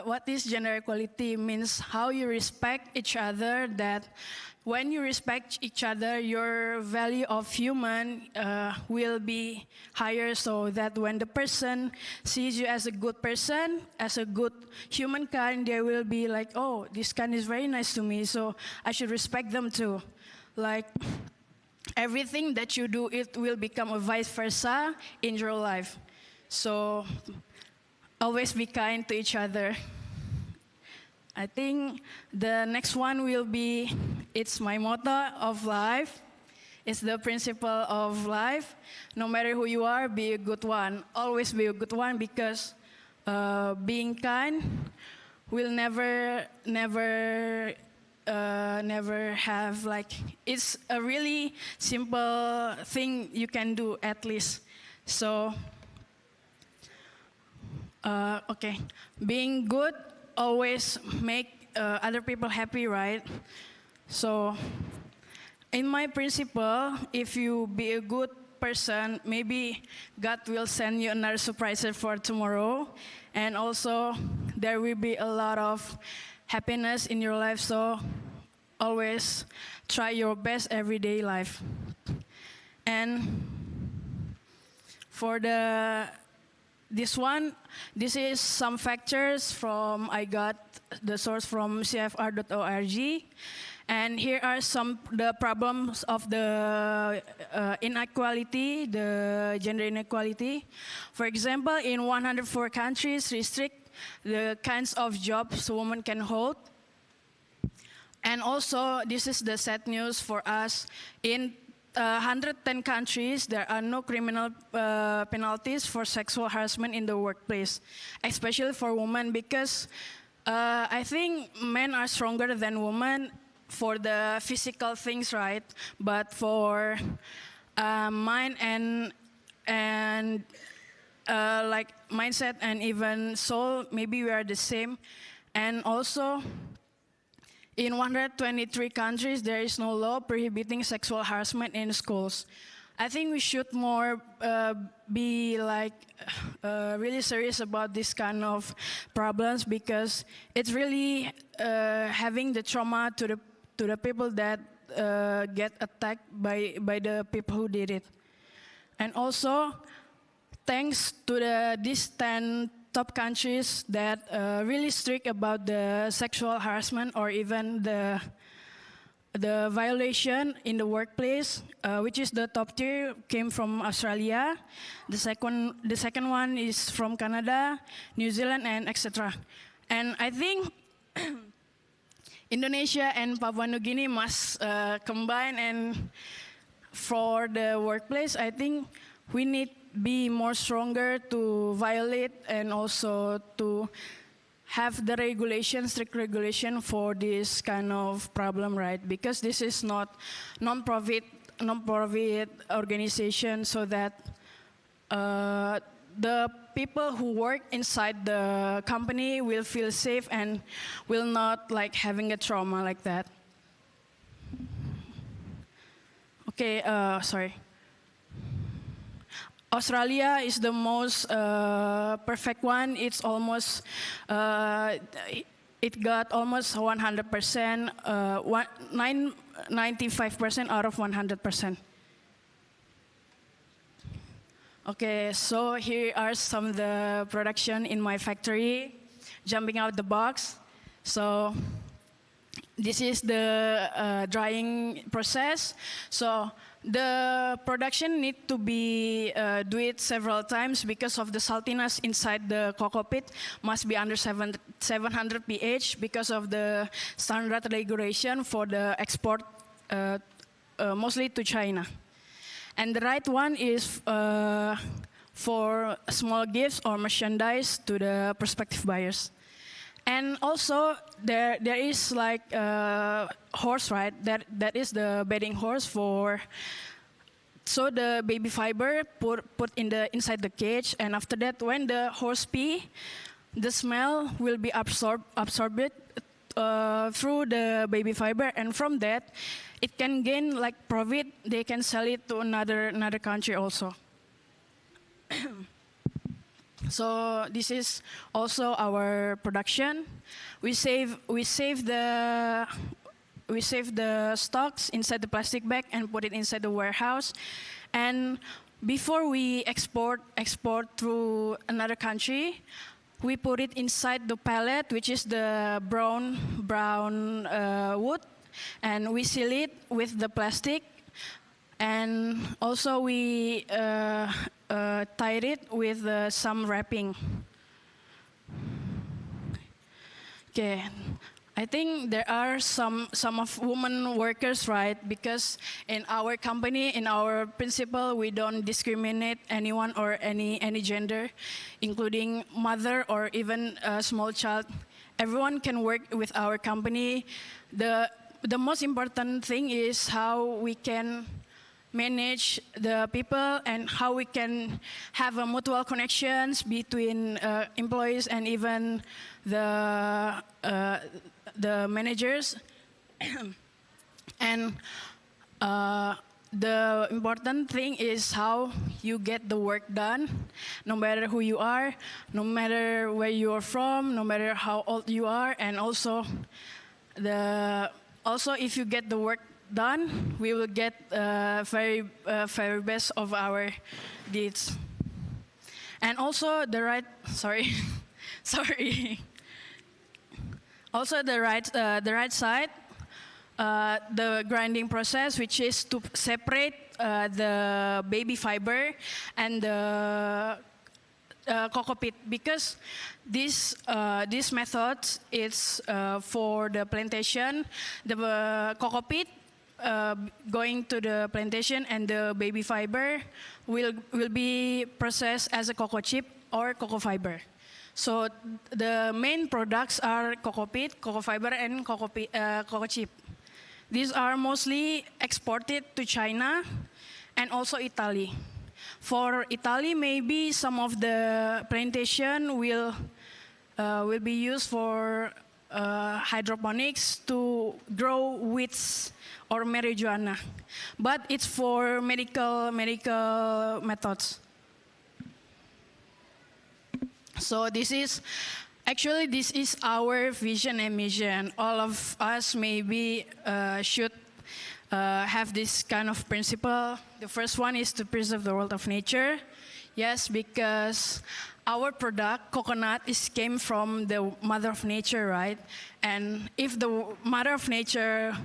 What is gender equality means how you respect each other, that when you respect each other, your value of human will be higher, so that when the person sees you as a good person, as a good humankind, they will be like, oh, this kind is very nice to me, so I should respect them too. Like, everything that you do, it will become a vice versa in your life. So always be kind to each other. I think the next one will be, it's my motto of life. It's the principle of life. No matter who you are, be a good one. Always be a good one, because being kind will never have, like, it's a really simple thing you can do at least. So, okay, being good always make other people happy, right? So, in my principle, if you be a good person, maybe God will send you another surprise for tomorrow, and also there will be a lot of happiness in your life. So, always try your best everyday life. And for this is some factors from, I got the source from cfr.org. And here are the problems of the inequality, the gender inequality. For example, in 104 countries, restrict the kinds of jobs women can hold. And also, this is the sad news for us. In 110 countries, there are no criminal penalties for sexual harassment in the workplace, especially for women, because I think men are stronger than women for the physical things, right? But for mind and like mindset and even soul, maybe we are the same. And also, in 123 countries, there is no law prohibiting sexual harassment in schools. I think we should more be like really serious about this kind of problems, because it's really having the trauma to the people that get attacked by the people who did it. And also, thanks to these 10 top countries that really strict about the sexual harassment or even the violation in the workplace, which is the top tier, came from Australia. The second one is from Canada, New Zealand, and etc. And I think Indonesia and Papua New Guinea must combine, and for the workplace, I think we need be more stronger to violate and also to have the regulation, strict regulation for this kind of problem, right? Because this is not non-profit organization, so that the people who work inside the company will feel safe and will not like having a trauma like that. Okay, sorry. Australia is the most perfect one. It's almost, it got almost 100%, 95% out of 100%. Okay, so here are some of the production in my factory, jumping out the box. So this is the drying process. So the production need to be do it several times because of the saltiness inside the cocoa pit must be under 700 pH because of the standard regulation for the export, mostly to China. And the right one is for small gifts or merchandise to the prospective buyers. And also there is like horse, right? That is the bedding horse for. So the baby fiber put inside the cage, and after that, when the horse pee, the smell will be absorbed through the baby fiber, and from that, it can gain like profit. They can sell it to another country also. So this is also our production. We save the stocks inside the plastic bag and put it inside the warehouse. And before we export through another country, we put it inside the pallet, which is the brown wood, and we seal it with the plastic. And also we tied it with some wrapping. Okay, I think there are some of women workers, right? Because in our company, in our principle, we don't discriminate anyone or any gender, including mother or even a small child. Everyone can work with our company. The most important thing is how we can manage the people and how we can have a mutual connections between employees and even the managers. And the important thing is how you get the work done, no matter who you are, no matter where you are from, no matter how old you are, and also if you get the work done, we will get very best of our deeds. And also the right also the right side, the grinding process, which is to separate the baby fiber and the cocoa pit, because this method is for the plantation, the cocoa pit going to the plantation, and the baby fiber will be processed as a cocoa chip or cocoa fiber. So the main products are cocoa pit, cocoa fiber, and cocoa chip. These are mostly exported to China and also Italy. For Italy, maybe some of the plantation will be used for hydroponics to grow weeds or marijuana, but it's for medical methods. So this is our vision and mission. All of us maybe should have this kind of principle. The first one is to preserve the world of nature. Yes, because our product, coconut, came from the mother of nature, right? And if the mother of nature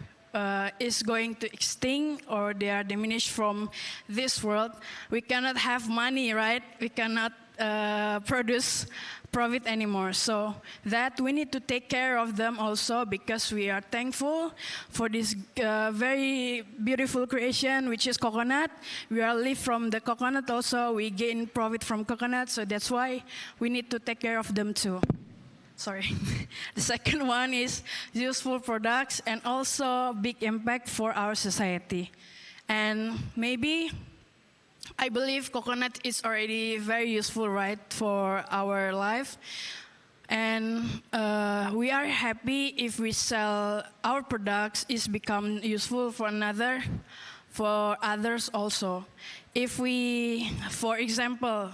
is going to extinct or they are diminished from this world, we cannot have money, right? We cannot produce profit anymore. So that we need to take care of them also, because we are thankful for this very beautiful creation, which is coconut. We are live from the coconut also. We gain profit from coconut. So that's why we need to take care of them too. Sorry. The second one is useful products and also big impact for our society. And maybe I believe coconut is already very useful, right, for our life. And we are happy if we sell our products, is become useful for others also. If we, for example,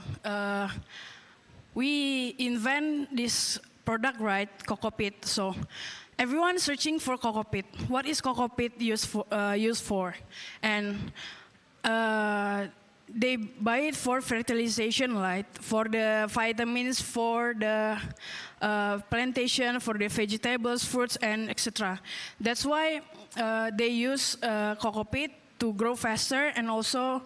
we invent this product, right, cocoa pit. So everyone searching for cocoa pit. What is cocoa pit used for? And they buy it for fertilization, right? For the vitamins, for the plantation, for the vegetables, fruits, and etc. That's why they use cocoa pit to grow faster, and also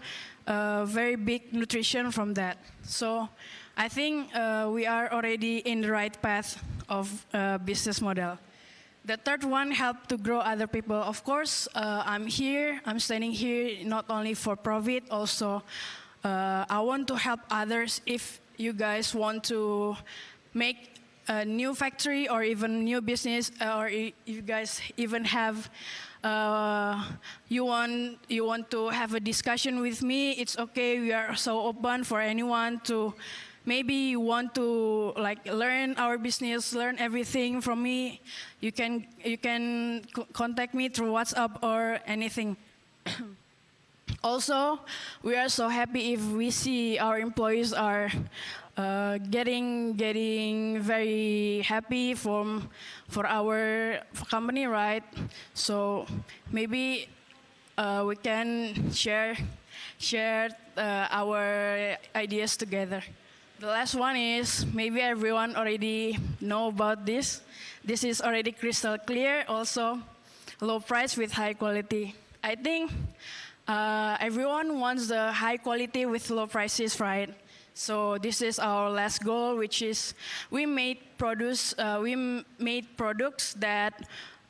very big nutrition from that. So I think we are already in the right path of business model. The third one, help to grow other people. Of course, I'm standing here not only for profit, also I want to help others. If you guys want to make a new factory or even new business, or if you guys even have, you want to have a discussion with me, it's okay. We are so open for anyone to. Maybe you want to like learn our business, learn everything from me. You can contact me through WhatsApp or anything. Also, we are so happy if we see our employees are getting very happy for our company, right? So maybe we can share our ideas together. The last one is, maybe everyone already know about this. This is already crystal clear, also low price with high quality. I think everyone wants the high quality with low prices, right? So this is our last goal, which is we made products that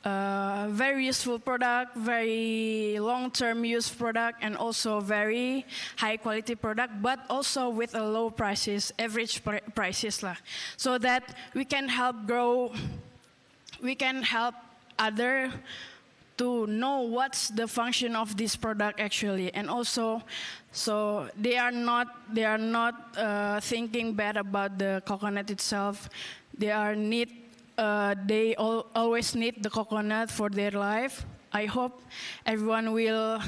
very useful product, very long-term use product, and also very high-quality product, but also with a low prices, average prices lah, so that we can help grow, we can help other to know what's the function of this product actually, and also, so they are not thinking bad about the coconut itself. They always need the coconut for their life. I hope everyone will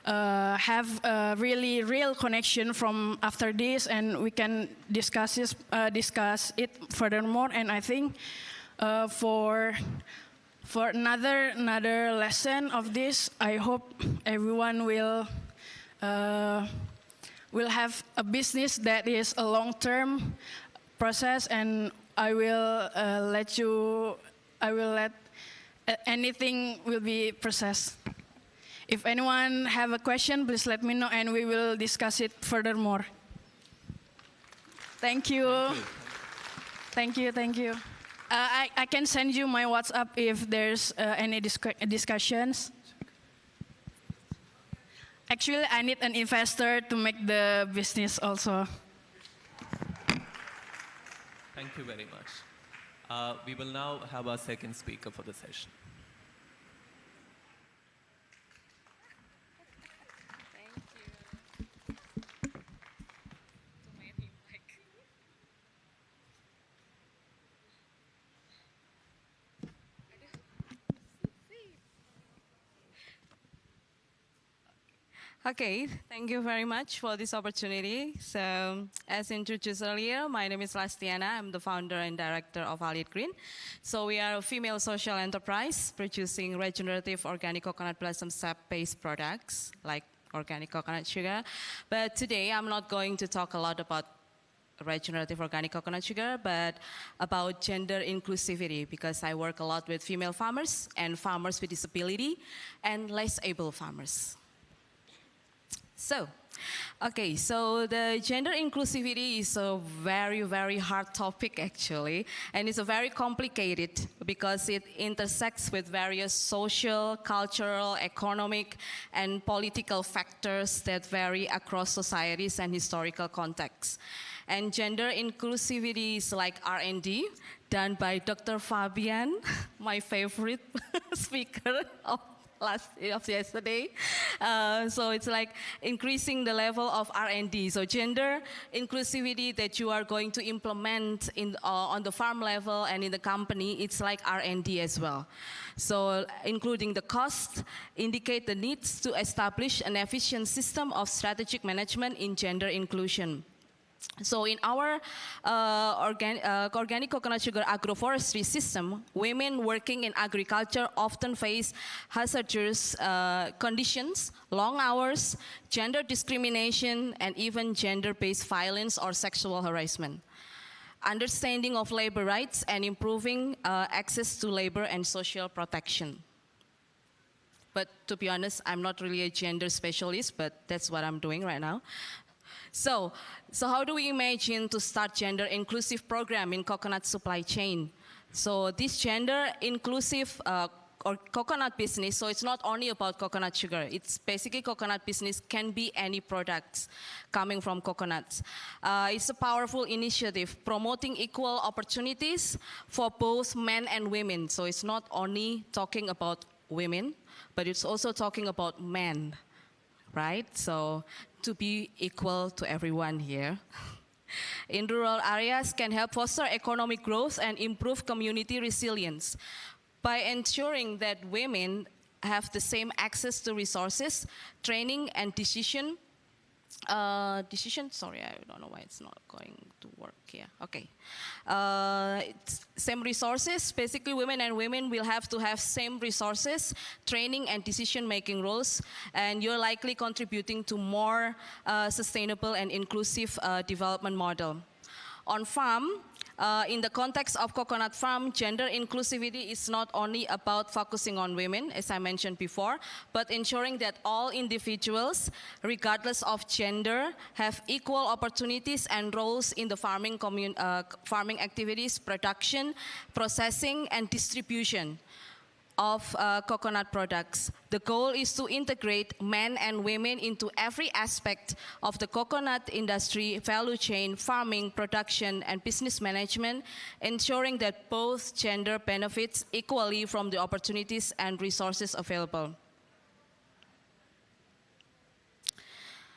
have a really real connection from after this, and we can discuss it furthermore. And I think for another lesson of this, I hope everyone will have a business that is a long-term process, and I will let anything will be processed. If anyone have a question, please let me know and we will discuss it furthermore. Thank you. Thank you. I can send you my WhatsApp if there's any discussions. Actually, I need an investor to make the business also. Thank you very much. We will now have our second speaker for the session. Okay, thank you very much for this opportunity. So, as introduced earlier, my name is Lastiana. I'm the founder and director of Allied Green. So, we are a female social enterprise producing regenerative organic coconut blossom sap-based products like organic coconut sugar. But today, I'm not going to talk a lot about regenerative organic coconut sugar, but about gender inclusivity, because I work a lot with female farmers and farmers with disability and less able farmers. So, okay, so the gender inclusivity is a very, very hard topic actually, and it's a very complicated because it intersects with various social, cultural, economic, and political factors that vary across societies and historical contexts. And gender inclusivity is like R&D done by Dr. Fabian, my favorite speaker of yesterday. So it's like increasing the level of R&D. So gender inclusivity that you are going to implement on the farm level and in the company, it's like R&D as well. So including the cost, indicate the needs to establish an efficient system of strategic management in gender inclusion. So in our organic coconut sugar agroforestry system, women working in agriculture often face hazardous conditions, long hours, gender discrimination, and even gender-based violence or sexual harassment. Understanding of labor rights and improving access to labor and social protection. But to be honest, I'm not really a gender specialist, but that's what I'm doing right now. So how do we imagine to start gender inclusive program in coconut supply chain? So this gender inclusive or coconut business, so it's not only about coconut sugar. It's basically coconut business can be any products coming from coconuts. It's a powerful initiative promoting equal opportunities for both men and women. So it's not only talking about women, but it's also talking about men, right? So to be equal to everyone here. In rural areas can help foster economic growth and improve community resilience by ensuring that women have the same access to resources, training, and sorry, I don't know why it's not going to work here. Okay. Same resources, basically women and women will have to have same resources, training and decision-making roles, and you're likely contributing to more sustainable and inclusive development model. On farm, in the context of coconut farm, gender inclusivity is not only about focusing on women, as I mentioned before, but ensuring that all individuals, regardless of gender, have equal opportunities and roles in the farming activities, production, processing, and distribution of coconut products. The goal is to integrate men and women into every aspect of the coconut industry, value chain, farming, production, and business management, ensuring that both gender benefits equally from the opportunities and resources available.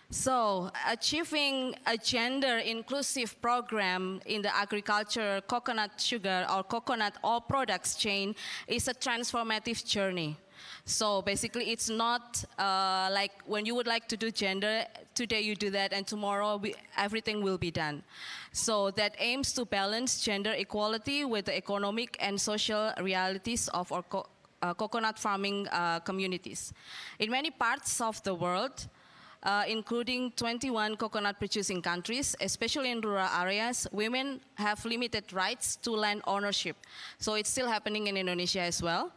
So, achieving a gender-inclusive program in the agriculture, coconut sugar, or coconut oil products chain is a transformative journey. So basically, it's not like when you would like to do gender, today you do that, and tomorrow everything will be done. So that aims to balance gender equality with the economic and social realities of our coconut farming communities. In many parts of the world, including 21 coconut producing countries, especially in rural areas, women have limited rights to land ownership. So it's still happening in Indonesia as well.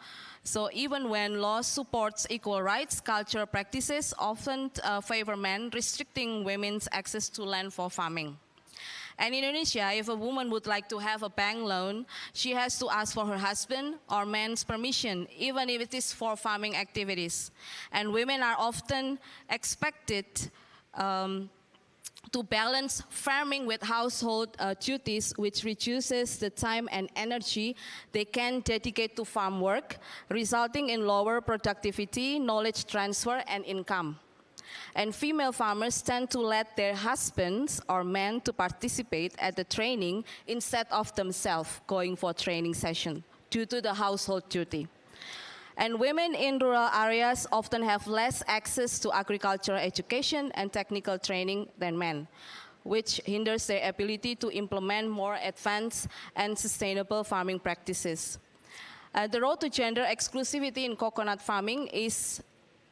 So even when law supports equal rights, cultural practices often favor men, restricting women's access to land for farming. And in Indonesia, if a woman would like to have a bank loan, she has to ask for her husband or man's permission, even if it is for farming activities. And women are often expected to balance farming with household duties, which reduces the time and energy they can dedicate to farm work, resulting in lower productivity, knowledge transfer, and income. And female farmers tend to let their husbands or men to participate at the training instead of themselves going for training session due to the household duty. And women in rural areas often have less access to agricultural education and technical training than men, which hinders their ability to implement more advanced and sustainable farming practices. The road to gender exclusivity in coconut farming is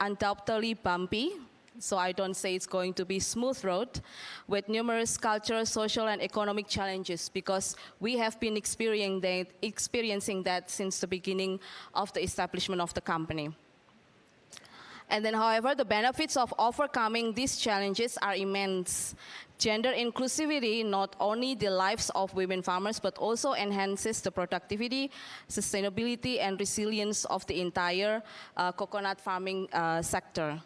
undoubtedly bumpy. So I don't say it's going to be smooth road with numerous cultural, social, and economic challenges, because we have been experiencing that since the beginning of the establishment of the company. And then, however, the benefits of overcoming these challenges are immense. Gender inclusivity not only the lives of women farmers, but also enhances the productivity, sustainability, and resilience of the entire coconut farming sector.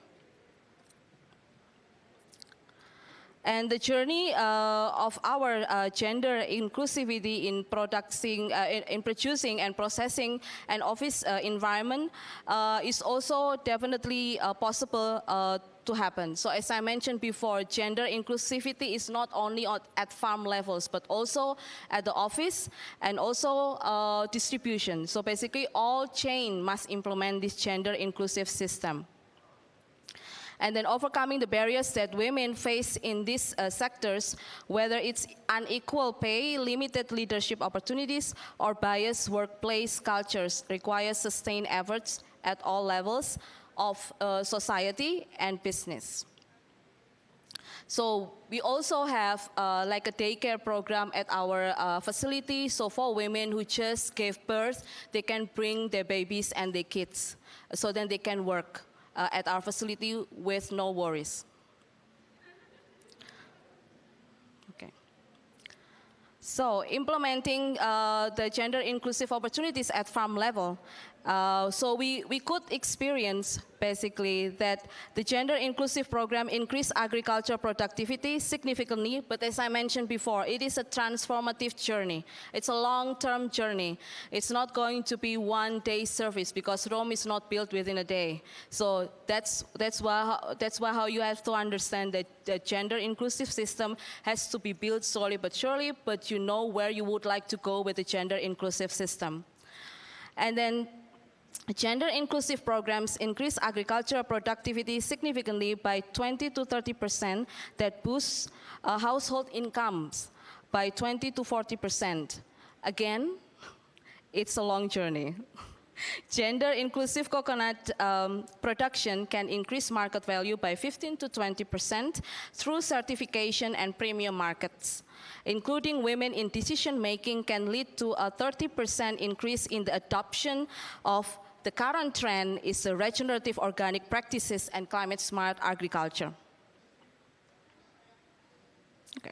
And the journey of our gender inclusivity in producing and processing an office environment is also definitely possible to happen. So as I mentioned before, gender inclusivity is not only at farm levels, but also at the office and also distribution. So basically all chain must implement this gender inclusive system. And then overcoming the barriers that women face in these sectors, whether it's unequal pay, limited leadership opportunities, or biased workplace cultures, requires sustained efforts at all levels of society and business. So we also have like a daycare program at our facility. So for women who just gave birth, they can bring their babies and their kids, so then they can work at our facility with no worries. Okay. So implementing the gender inclusive opportunities at farm level. So we could experience basically that the gender inclusive program increased agriculture productivity significantly, but as I mentioned before, it is a transformative journey. It's a long-term journey. It's not going to be one-day service because Rome is not built within a day. So that's why how you have to understand that the gender inclusive system has to be built slowly but surely, but you know where you would like to go with the gender inclusive system. And then gender inclusive programs increase agricultural productivity significantly by 20 to 30%, that boosts household incomes by 20 to 40%. Again, it's a long journey. Gender inclusive coconut production can increase market value by 15 to 20% through certification and premium markets. Including women in decision making can lead to a 30% increase in the adoption of the current trend is the regenerative organic practices and climate smart agriculture. Okay.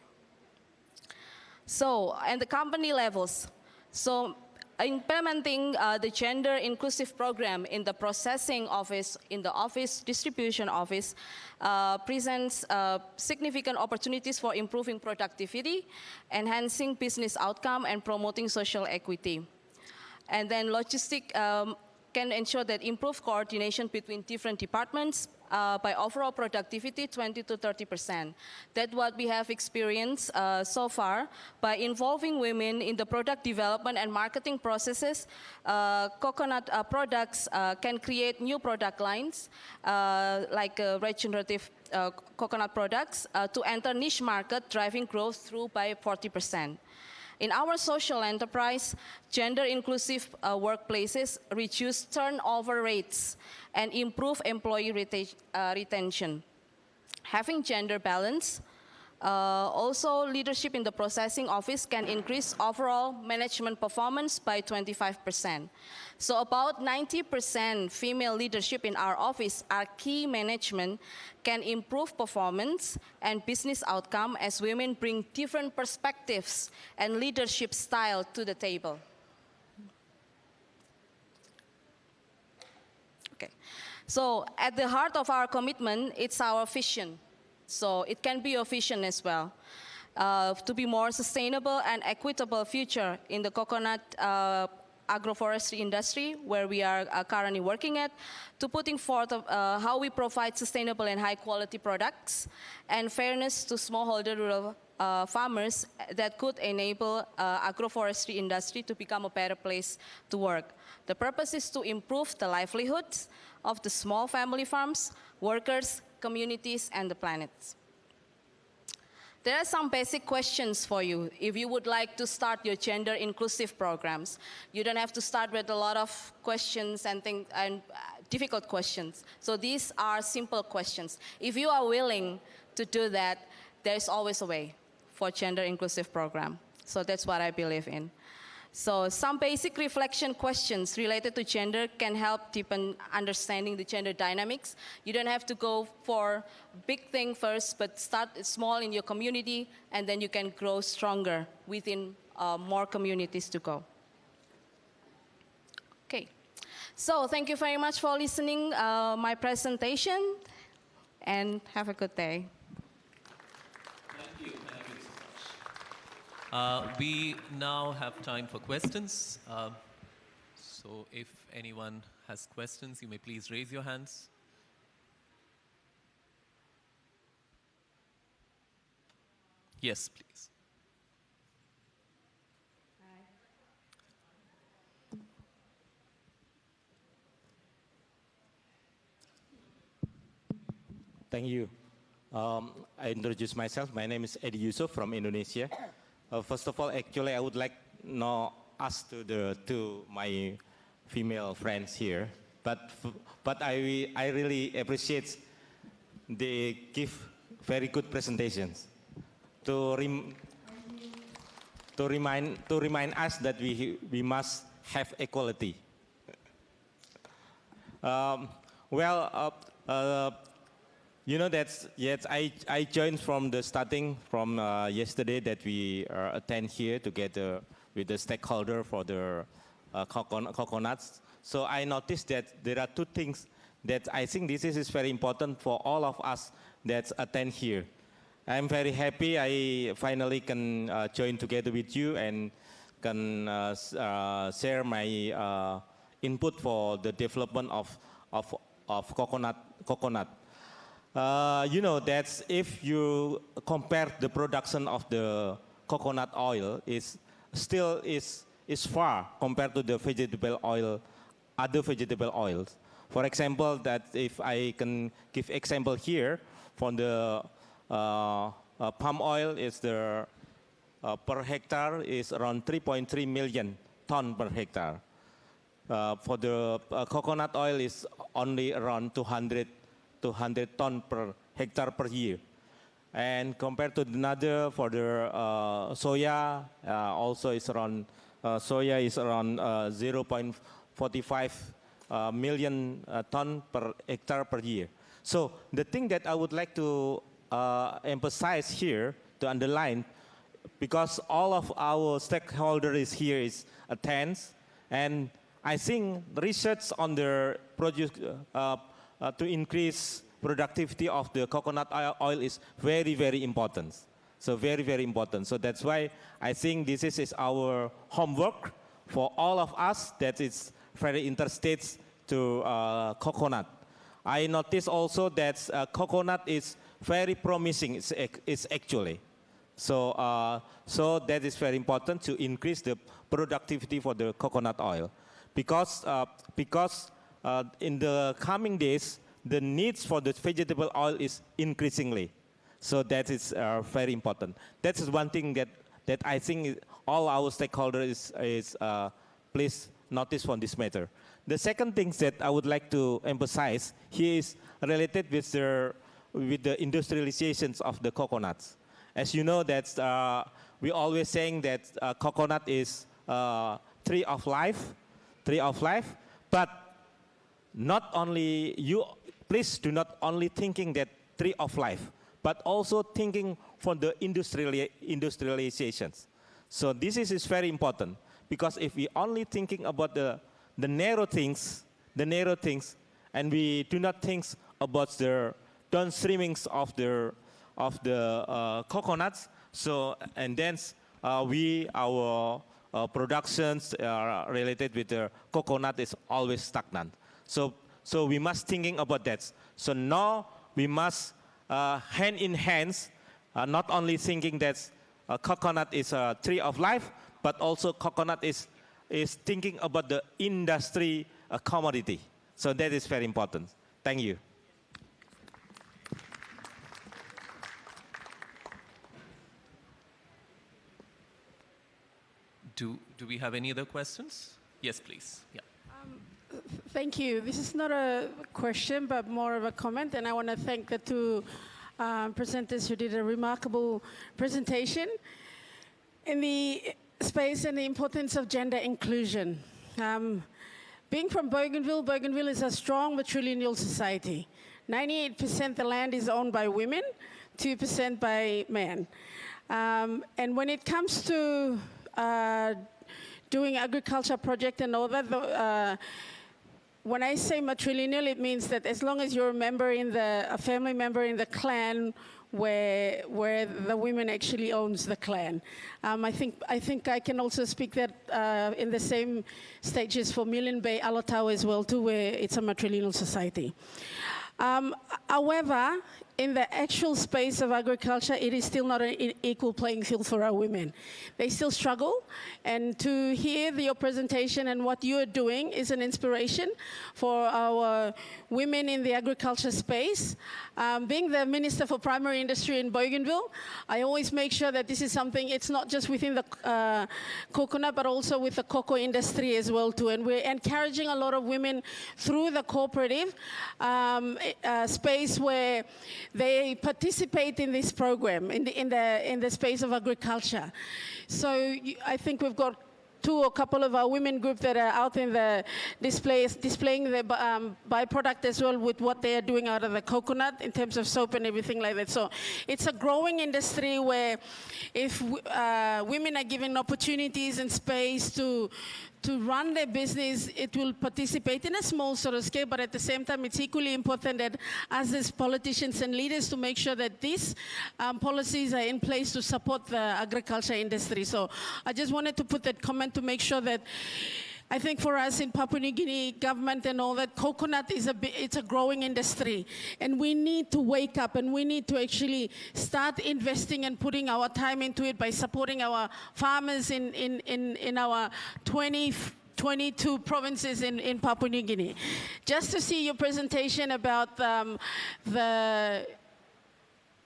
So, and the company levels. So, implementing the gender inclusive program in the processing office, in the office distribution office, presents significant opportunities for improving productivity, enhancing business outcome, and promoting social equity. And then logistic can ensure that improved coordination between different departments by overall productivity 20 to 30%. That's what we have experienced so far. By involving women in the product development and marketing processes, coconut products can create new product lines like regenerative coconut products to enter niche market, driving growth through by 40%. In our social enterprise, gender inclusive workplaces reduce turnover rates and improve employee retention. Having gender balance, also leadership in the processing office can increase overall management performance by 25%. So about 90% female leadership in our office are key management can improve performance and business outcome as women bring different perspectives and leadership style to the table. Okay, so at the heart of our commitment, it's our vision. So it can be your vision as well, to be more sustainable and equitable future in the coconut agroforestry industry, where we are currently working at, to putting forth how we provide sustainable and high quality products and fairness to smallholder rural farmers that could enable agroforestry industry to become a better place to work. The purpose is to improve the livelihoods of the small family farms, workers, communities, and the planet. There are some basic questions for you if you would like to start your gender inclusive programs. You don't have to start with a lot of questions and difficult questions. So these are simple questions. If you are willing to do that, there's always a way for gender inclusive program. So that's what I believe in. So some basic reflection questions related to gender can help deepen understanding the gender dynamics. You don't have to go for big thing first, but start small in your community, and then you can grow stronger within more communities to go. Okay, so thank you very much for listening my presentation, and have a good day. We now have time for questions. So if anyone has questions, you may please raise your hands. Yes, please. Thank you. I introduce myself. My name is Edi Yusuf from Indonesia. First of all, actually, I would like to ask to my female friends here, but I really appreciate they give very good presentations to remind us that we must have equality. You know, yes, I joined from the starting from yesterday that we attend here together with the stakeholder for the coconuts. So I noticed that there are two things that I think this is very important for all of us that attend here. I'm very happy I finally can join together with you and can share my input for the development of coconut. You know that if you compare the production of the coconut oil is far compared to the vegetable oil, other vegetable oils. For example, that if I can give example here, from the palm oil is the per hectare is around 3.3 million ton per hectare. For the coconut oil is only around 200 ton per hectare per year. And compared to another, for the soya, also is around, soya is around 0.45 million ton per hectare per year. So the thing that I would like to emphasize here, to underline, because all of our stakeholders here is attends, and I think research on the produce to increase productivity of the coconut oil is very, very important. So very, very important. So that's why I think this is our homework for all of us that is very interested to coconut. I noticed also that coconut is very promising. It's actually. So, so that is very important to increase the productivity for the coconut oil, because in the coming days the needs for the vegetable oil is increasingly. So that is very important. That is one thing that I think all our stakeholders is please notice from this matter. The second thing that I would like to emphasize here is related with the industrializations of the coconuts. As you know, that we always saying that coconut is tree of life, but not only you. Please do not only thinking that tree of life, but also thinking from the industrializations. So this is very important, because if we only thinking about the narrow things, and we do not think about the downstreamings of the coconuts, so and then our productions related with the coconut is always stagnant. So we must thinking about that. So now we must hand in hands, not only thinking that coconut is a tree of life, but also coconut is thinking about the industry commodity. So that is very important. Thank you. Do we have any other questions? Yes, please. Yeah. Thank you. This is not a question, but more of a comment, and I want to thank the two presenters who did a remarkable presentation in the space and the importance of gender inclusion. Being from Bougainville, Bougainville is a strong matrilineal society. 98% the land is owned by women, 2% by men. And when it comes to doing agriculture project and all that, when I say matrilineal, it means that as long as you're a family member in the clan where the women actually owns the clan. I think I can also speak that in the same stages for Milne Bay, Alotau as well too, where it's a matrilineal society. However, in the actual space of agriculture, it is still not an equal playing field for our women. They still struggle, and to hear your presentation and what you are doing is an inspiration for our women in the agriculture space. Being the Minister for Primary Industry in Bougainville, I always make sure that this is something, it's not just within the coconut, but also with the cocoa industry as well too. And we're encouraging a lot of women through the cooperative space where they participate in this program in the space of agriculture. So I think we've got two or couple of our women group that are out in the displays, displaying the byproduct as well with what they are doing out of the coconut in terms of soap and everything like that. So it's a growing industry where if women are given opportunities and space to run their business, it will participate in a small sort of scale, but at the same time, it's equally important that us as politicians and leaders to make sure that these policies are in place to support the agriculture industry. So I just wanted to put that comment to make sure that I think for us in Papua New Guinea government and all that, coconut is it's a growing industry. And we need to wake up and we need to actually start investing and putting our time into it by supporting our farmers in our 22 provinces in Papua New Guinea. Just to see your presentation about the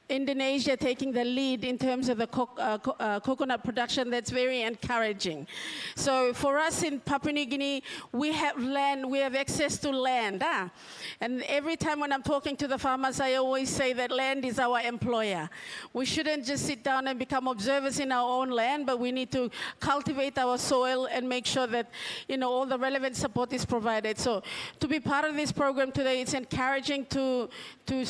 Indonesia taking the lead in terms of the coconut production, that's very encouraging. So for us in Papua New Guinea, we have land, we have access to land. And every time when I'm talking to the farmers, I always say that land is our employer. We shouldn't just sit down and become observers in our own land, but we need to cultivate our soil and make sure that, you know, all the relevant support is provided. So to be part of this program today, it's encouraging to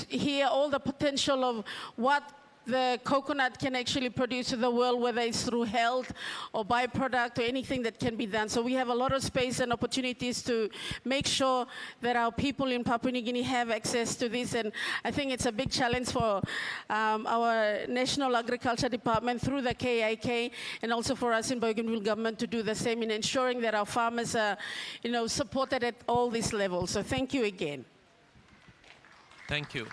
hear all the potential of what the coconut can actually produce to the world, whether it's through health or byproduct or anything that can be done. So we have a lot of space and opportunities to make sure that our people in Papua New Guinea have access to this. And I think it's a big challenge for our National Agriculture Department through the KIK and also for us in Bougainville government to do the same in ensuring that our farmers are, you know, supported at all these levels. So thank you again. Thank you.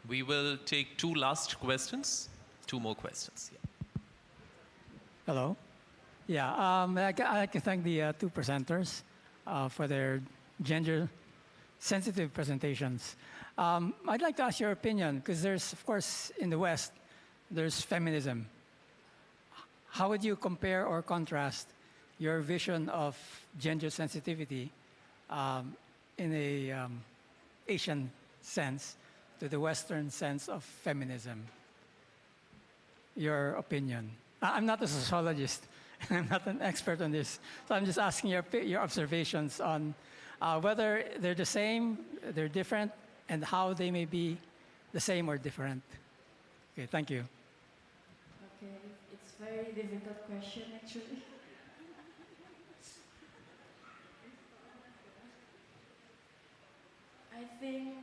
We will take two last questions, two more questions. Yeah. Hello. Yeah, I'd like to thank the two presenters for their gender-sensitive presentations. I'd like to ask your opinion, because there's, of course, in the West, there's feminism. How would you compare or contrast your vision of gender sensitivity in a Asian sense to the Western sense of feminism? Your opinion. I'm not a sociologist, and I'm not an expert on this, so I'm just asking your observations on whether they're the same, they're different, and how they may be the same or different. Okay, thank you. Okay, it's a very difficult question, actually. I think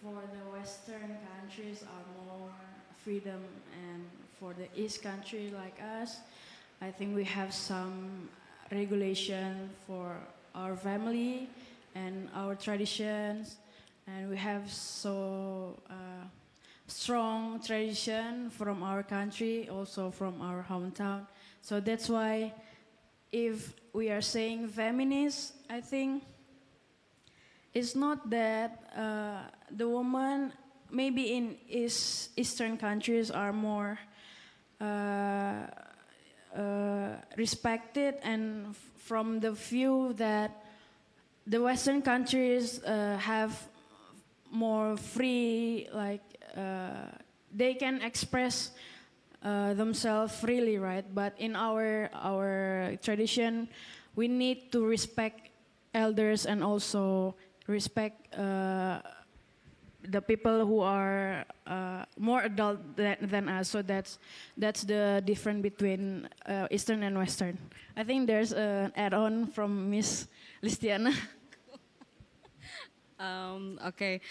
for the Western countries are more freedom, and for the East country like us, I think we have some regulation for our family and our traditions, and we have so strong tradition from our country, also from our hometown. So that's why if we are saying feminist, I think it's not that the woman, maybe in Eastern countries, are more respected, and from the view that the Western countries have more free, like they can express themselves freely, right? But in our tradition, we need to respect elders and also respect the people who are more adult than us. So that's the difference between Eastern and Western. I think there's an add-on from Miss Listiana. Okay.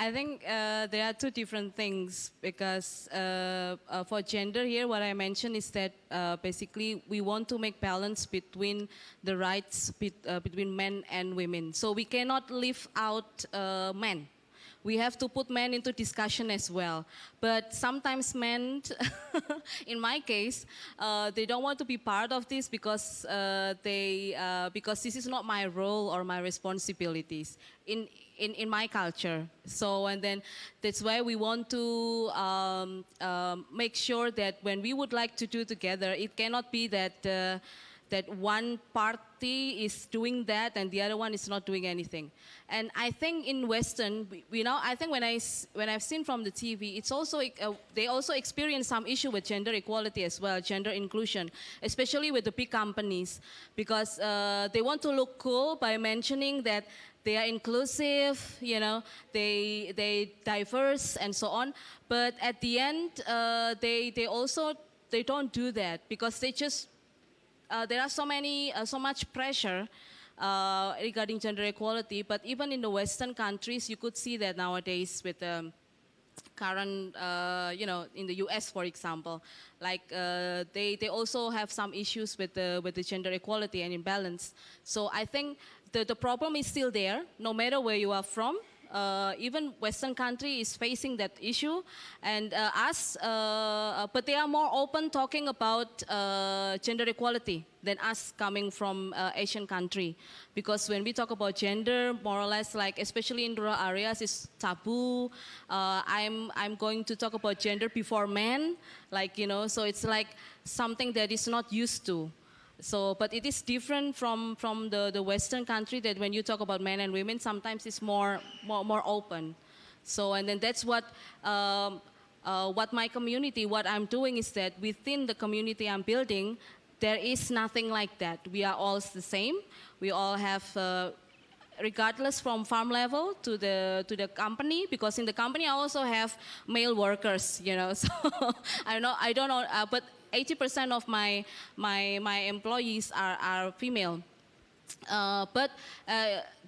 I think there are two different things, because for gender here, what I mentioned is that basically we want to make balance between the rights between men and women. So we cannot leave out men. We have to put men into discussion as well. But sometimes men, in my case, they don't want to be part of this because because this is not my role or my responsibilities in my culture. So, and then that's why we want to make sure that when we would like to do together, it cannot be that that one party is doing that and the other one is not doing anything. And I think in Western, I think when I've seen from the TV, it's also they also experience some issue with gender equality as well, gender inclusion, especially with the big companies, because they want to look cool by mentioning that they are inclusive, they diverse and so on. But at the end, they don't do that because they just there are so much pressure regarding gender equality. But even in the Western countries, you could see that nowadays with the current, in the US, for example, like they also have some issues with the gender equality and imbalance. So I think the problem is still there, no matter where you are from. Even Western country is facing that issue, and but they are more open talking about gender equality than us coming from Asian country, because when we talk about gender, more or less, like especially in rural areas, it's taboo. I'm going to talk about gender before men, so it's like something that is not used to. So, but it is different from the Western country, that when you talk about men and women, sometimes it's more open. So, and then that's what my community, what I'm doing is that within the community I'm building, there is nothing like that. We are all the same. We all have, regardless from farm level to the company, because in the company I also have male workers, So I don't know, but 80% of my employees are female, but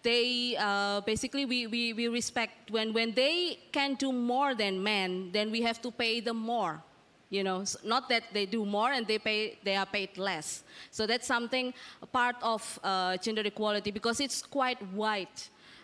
they basically we respect when they can do more than men, then we have to pay them more, So not that they do more and they are paid less. So that's something a part of gender equality, because it's quite wide.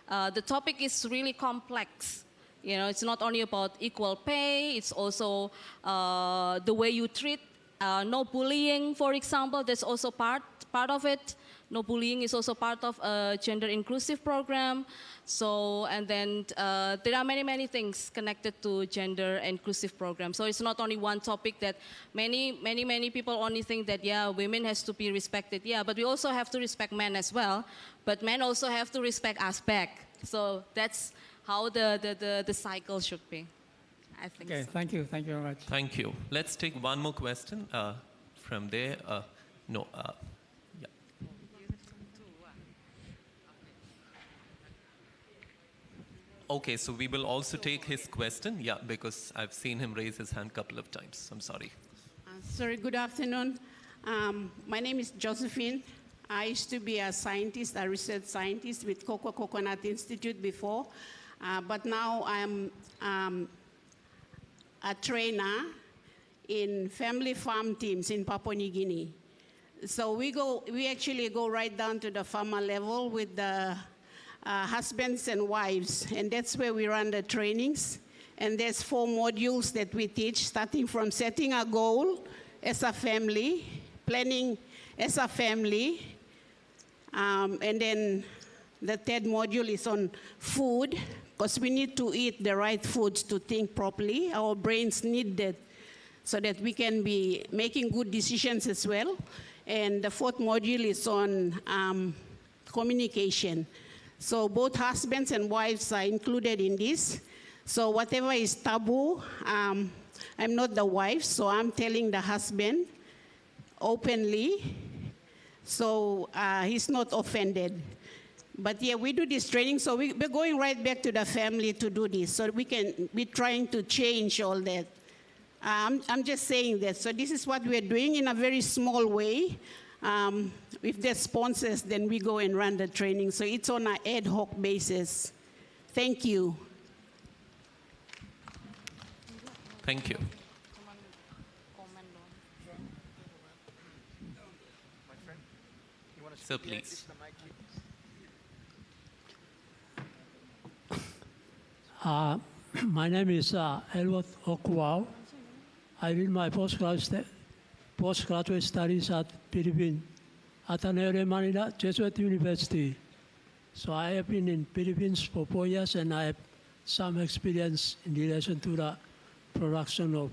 The topic is really complex. It's not only about equal pay. It's also the way you treat. No bullying, for example, that's also part of it. No bullying is also part of a gender inclusive program. So, and then there are many things connected to gender inclusive program. So it's not only one topic that many people only think that, yeah, women has to be respected. Yeah, but we also have to respect men as well. But men also have to respect us back. So that's how the cycle should be. I think okay, so. Thank you very much. Thank you. Let's take one more question from there. Yeah. Okay, so we will also take his question, yeah, because I've seen him raise his hand a couple of times. I'm sorry. Sorry, good afternoon. My name is Josephine. I used to be a scientist, a research scientist with Coconut Institute before, but now I'm a trainer in family farm teams in Papua New Guinea. So we actually go right down to the farmer level with the husbands and wives, and that's where we run the trainings. And there's 4 modules that we teach, starting from setting a goal as a family, planning as a family, and then the 3rd module is on food, because we need to eat the right foods to think properly. Our brains need that so that we can be making good decisions as well. And the 4th module is on communication. So both husbands and wives are included in this. So whatever is taboo, I'm not the wife, so I'm telling the husband openly, so he's not offended. But yeah, we do this training, so we're going right back to the family to do this, so we can be trying to change all that. I'm just saying that. So this is what we're doing in a very small way. If there's sponsors, then we go and run the training. So it's on an ad hoc basis. Thank you. Thank you. So please. My name is Elwood Okwao. I did my postgraduate studies at Philippines, Ateneo Manila Jesuit University. So I have been in Philippines for 4 years, and I have some experience in relation to the production of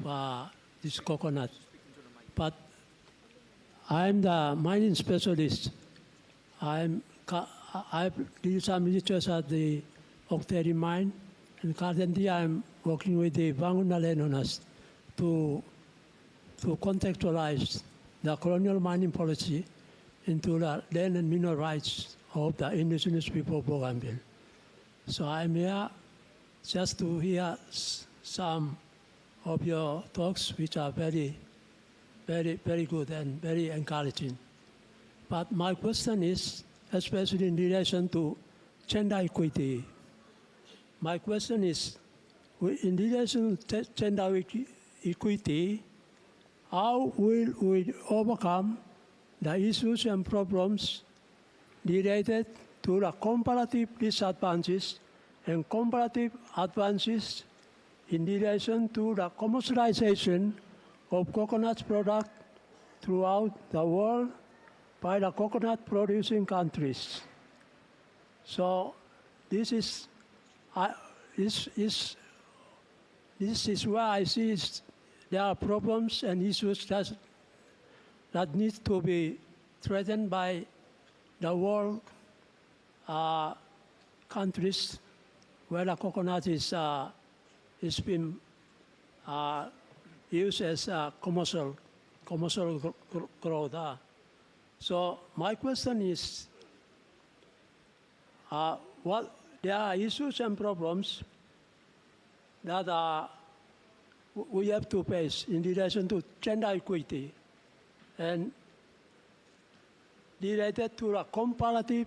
this coconut. But I'm the mining specialist. I did some research at the Octeri mine, and currently I'm working with the Bangunna landowners to contextualize the colonial mining policy into the land and mineral rights of the indigenous people of Bougainville. So I'm here just to hear some of your talks, which are very, very, very good and very encouraging. But my question is, especially in relation to gender equity. My question is, in relation to gender equity, how will we overcome the issues and problems related to the comparative disadvantages and comparative advances in relation to the commercialization of coconut products throughout the world by the coconut producing countries? So this is where I see there are problems and issues that need to be threatened by the world countries where the coconut is being used as commercial growth. So my question is, there are issues and problems that we have to face in relation to gender equity and related to the comparative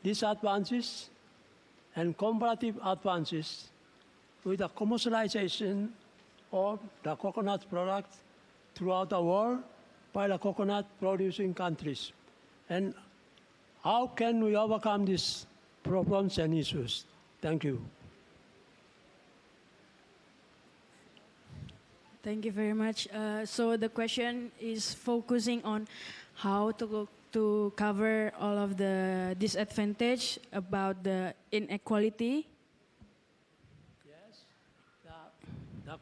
disadvantages and comparative advances with the commercialization of the coconut products throughout the world by the coconut producing countries. And how can we overcome these problems and issues? Thank you. Thank you very much. So the question is focusing on how to cover all of the disadvantage about the inequality. Yes. The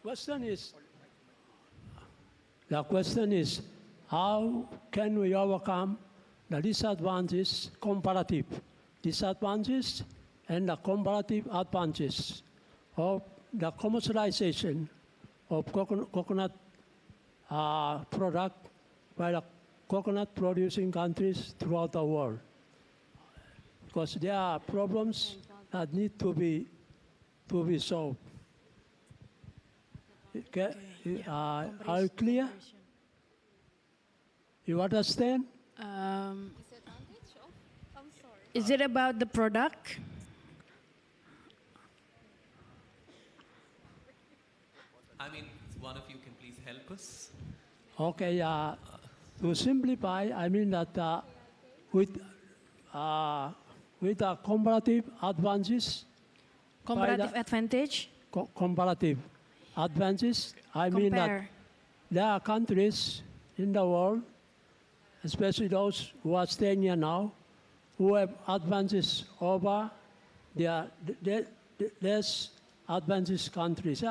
question is how can we overcome the disadvantages, comparative disadvantages and the comparative advantages of the commercialization of coconut product by the coconut producing countries throughout the world. Because there are problems that need to be solved. Okay. Are you clear? You understand? Is it about the product? I mean, one of you can please help us. Okay, to simplify, I mean that with the comparative advances. Comparative advantage? Comparative advances, I mean that there are countries in the world, especially those who are staying here now, who have advances over their less advantaged countries.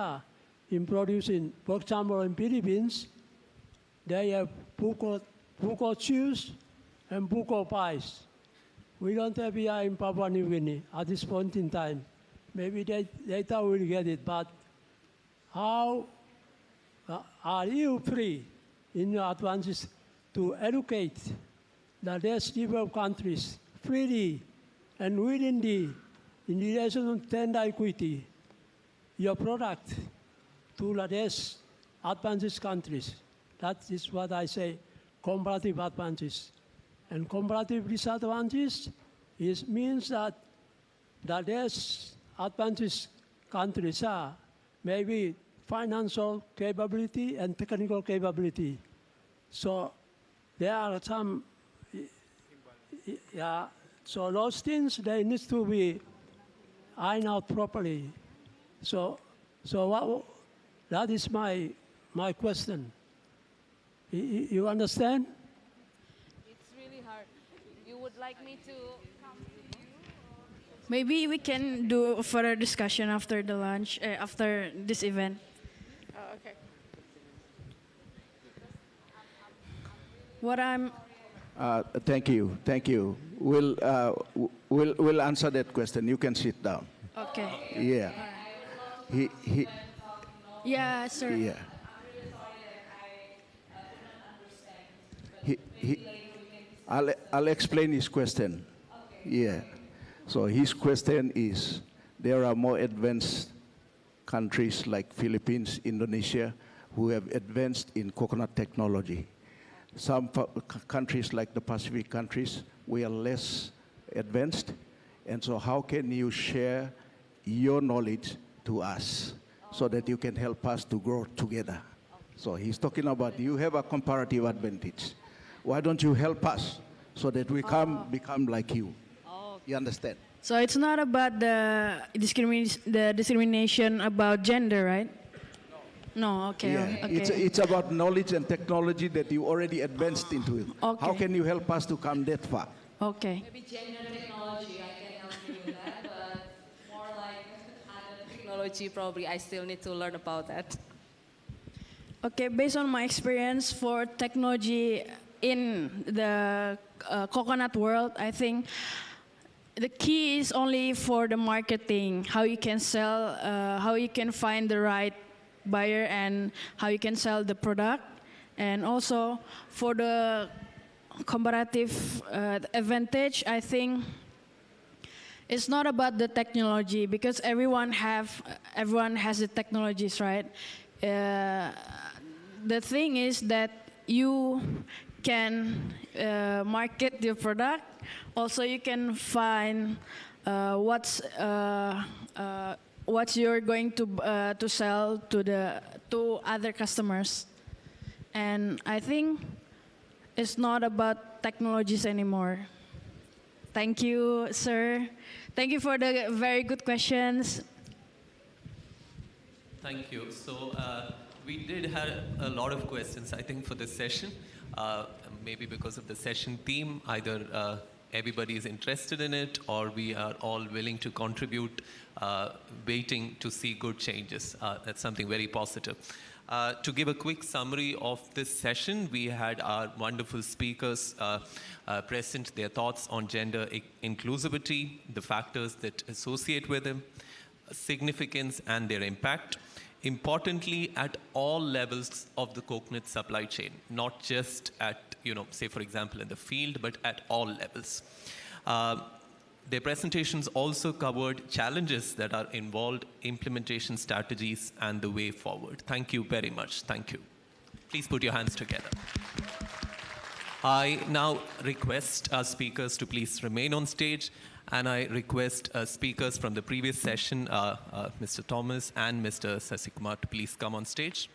In producing, for example, in Philippines, they have buko chews and buko pies. We don't have here in Papua New Guinea at this point in time. Maybe later we'll get it, but how are you free in your advances to educate the less developed countries freely and willingly in relation to gender equity, your product to the less advantaged countries? That is what I say, comparative advantage. And comparative disadvantage means that the less advantaged countries are maybe financial capability and technical capability. So there are some, so those things, they need to be ironed out properly. So that is my question. You understand? It's really hard. You would like me to come to you? Maybe we can do a further discussion after the lunch, after this event. Oh, okay. What I'm Thank you, thank you. We'll answer that question. You can sit down. okay. Yeah. He Yeah, sir. yeah. I'll explain his question. Yeah. So his question is, there are more advanced countries like Philippines, Indonesia, who have advanced in coconut technology. Some countries like the Pacific countries, we are less advanced. And so how can you share your knowledge to us so that you can help us to grow together? So he's talking about you have a comparative advantage. Why don't you help us so that we can become like you? You understand? So it's not about the discrimination about gender, right? No, okay. Yeah, Okay. it's about knowledge and technology that you already advanced into it. Okay. How can you help us to come that far? Okay. Maybe gender technology, I can help you with that, but more like other technology, probably I still need to learn about that. Okay, based on my experience for technology in the coconut world, I think the key is only for the marketing, how you can sell, how you can find the right buyer and how you can sell the product. And also for the comparative advantage, I think it's not about the technology because everyone has the technologies, right? The thing is that you can market your product. Also, you can find what you're going to sell to other customers. And I think it's not about technologies anymore. Thank you, sir. Thank you for the very good questions. Thank you. So we did have a lot of questions, I think, for this session. Maybe because of the session theme, either everybody is interested in it or we are all willing to contribute, waiting to see good changes. That's something very positive. To give a quick summary of this session, we had our wonderful speakers present their thoughts on gender inclusivity, the factors that associate with them, significance and their impact. Importantly, at all levels of the coconut supply chain, not just at, say for example in the field, but at all levels. Their presentations also covered challenges that are involved, implementation strategies, and the way forward. Thank you very much. Thank you. Please put your hands together. I now request our speakers to please remain on stage, and I request speakers from the previous session, Mr. Thomas and Mr. Sasikumar, to please come on stage.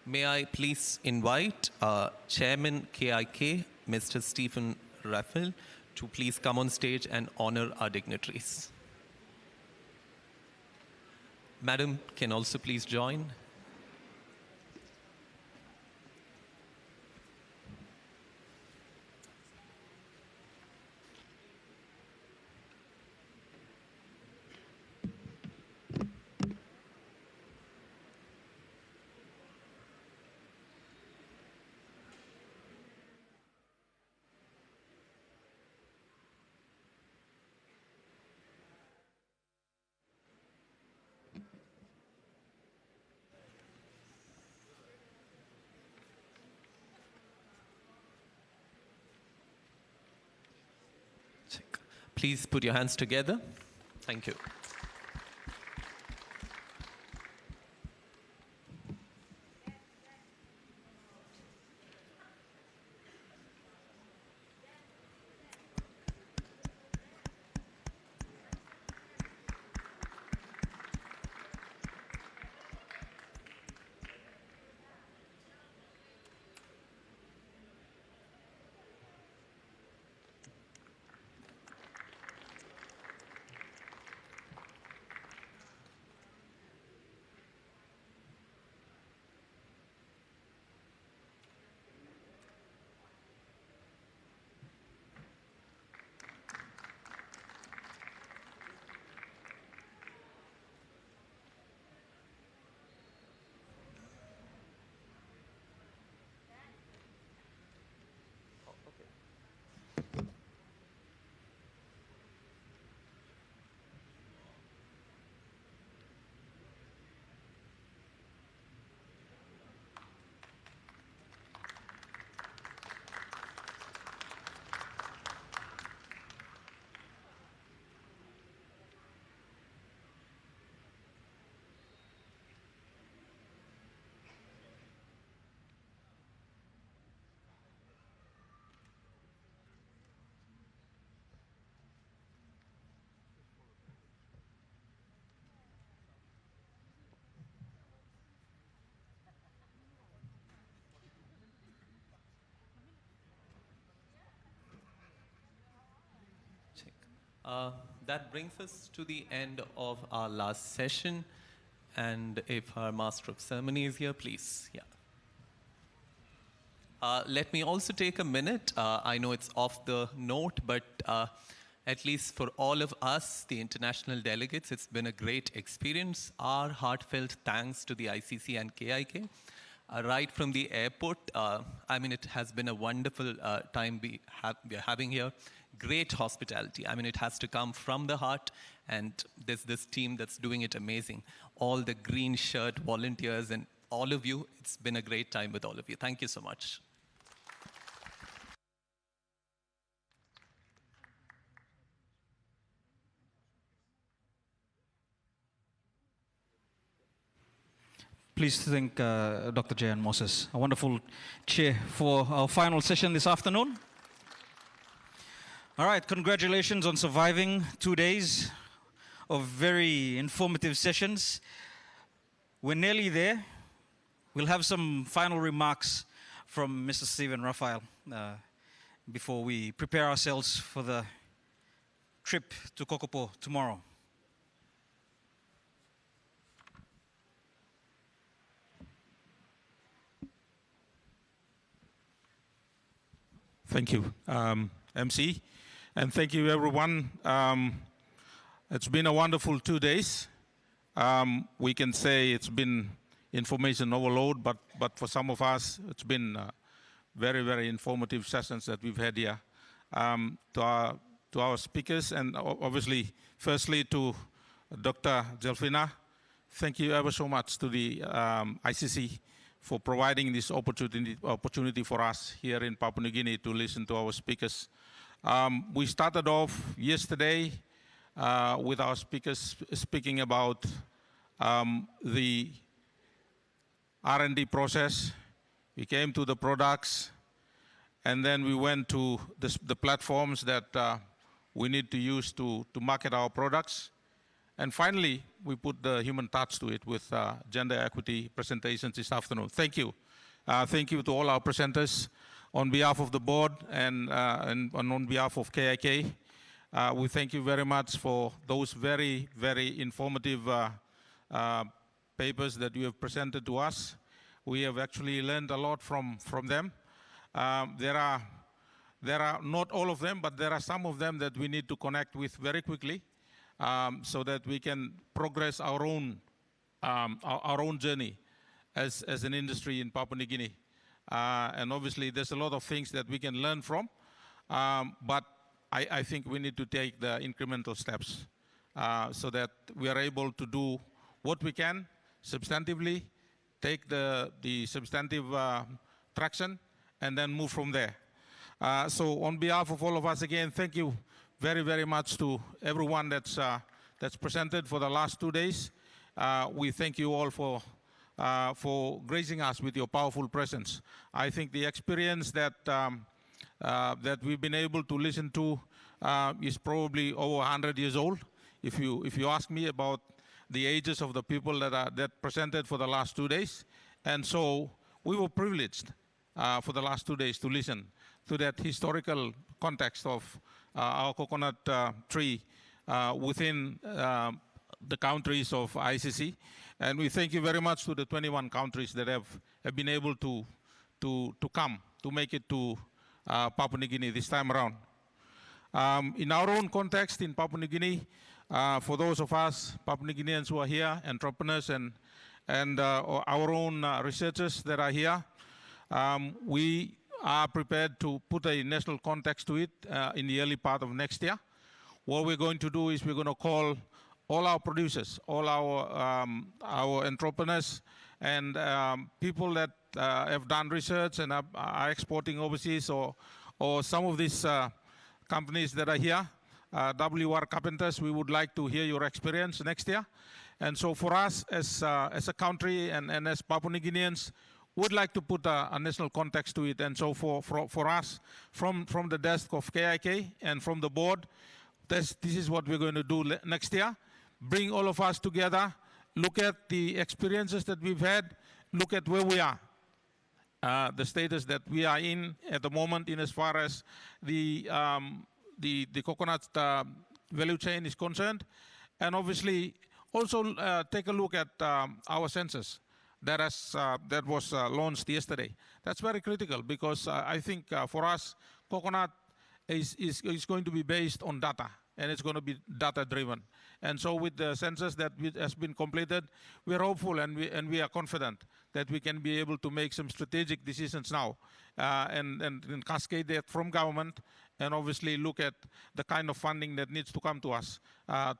May I please invite Chairman KIK, Mr. Stephen Raphael, to please come on stage and honor our dignitaries. Madam can also please join. Please put your hands together. Thank you. That brings us to the end of our last session. And if our Master of Ceremony is here, please. Yeah. Let me also take a minute. I know it's off the note, but at least for all of us, the international delegates, it's been a great experience. Our heartfelt thanks to the ICC and KIK. Right from the airport, I mean, it has been a wonderful time we are having here. Great hospitality. I mean, it has to come from the heart, and there's this team that's doing it amazing. All the green shirt volunteers and all of you, it's been a great time with all of you. Thank you so much. Please thank Dr. Jayan Moses, a wonderful chair for our final session this afternoon. All right, congratulations on surviving 2 days of very informative sessions. We're nearly there. We'll have some final remarks from Mr. Stephen Raphael before we prepare ourselves for the trip to Kokopo tomorrow. Thank you, MC, and thank you, everyone. It's been a wonderful 2 days. We can say it's been information overload, but for some of us, it's been very, very informative sessions that we've had here. To our speakers, and obviously, firstly to Dr. Delfina, thank you ever so much to the ICC for providing this opportunity for us here in Papua New Guinea to listen to our speakers. We started off yesterday with our speakers speaking about the R&D process. We came to the products, and then we went to the platforms that we need to use to market our products. And finally, we put the human touch to it with gender equity presentations this afternoon. Thank you. Thank you to all our presenters on behalf of the board and on behalf of KIK. We thank you very much for those very, very informative papers that you have presented to us. We have actually learned a lot from them. There are not all of them, but there are some of them that we need to connect with very quickly. So that we can progress our own journey as an industry in Papua New Guinea. And obviously, there's a lot of things that we can learn from, but I think we need to take the incremental steps so that we are able to do what we can substantively, take the substantive traction, and then move from there. So on behalf of all of us, again, thank you very, very much to everyone that's presented for the last 2 days. We thank you all for gracing us with your powerful presence. I think the experience that we've been able to listen to is probably over 100 years old. If you ask me about the ages of the people that presented for the last 2 days, and so we were privileged for the last 2 days to listen to that historical context of our coconut tree within the countries of ICC. And we thank you very much to the 21 countries that have been able to come, to make it to Papua New Guinea this time around. In our own context in Papua New Guinea, for those of us Papua New Guineans who are here, entrepreneurs and our own researchers that are here, we are prepared to put a national context to it in the early part of next year. What we're going to do is we're going to call all our producers, all our entrepreneurs, and people that have done research and are exporting overseas, or some of these companies that are here, WR Carpenters, we would like to hear your experience next year. And so for us as a country and as Papua New Guineans, would like to put a national context to it. And so for us, from the desk of KIK and from the board, this is what we're going to do next year. Bring all of us together, look at the experiences that we've had, look at where we are, the status that we are in at the moment in as far as the coconut value chain is concerned. And obviously, also take a look at our census that was launched yesterday. That's very critical because I think for us, coconut is going to be based on data, and it's going to be data driven. And so with the census that has been completed, we're hopeful and we are confident that we can be able to make some strategic decisions now and cascade that from government, and obviously look at the kind of funding that needs to come to us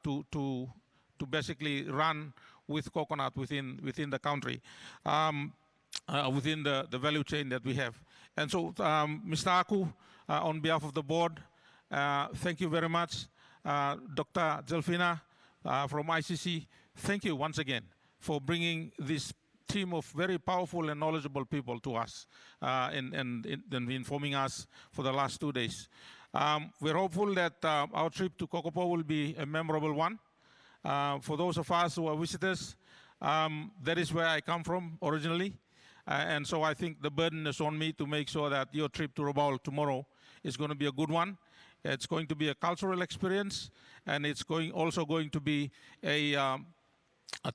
to basically run with coconut within the country, within the value chain that we have. And so, Mr. Aku, on behalf of the board, thank you very much. Dr. Zelfina from ICC, thank you once again for bringing this team of very powerful and knowledgeable people to us and informing us for the last 2 days. We're hopeful that our trip to Kokopo will be a memorable one. For those of us who are visitors, that is where I come from originally. And so I think the burden is on me to make sure that your trip to Rabaul tomorrow is going to be a good one. It's going to be a cultural experience, and it's also going to be a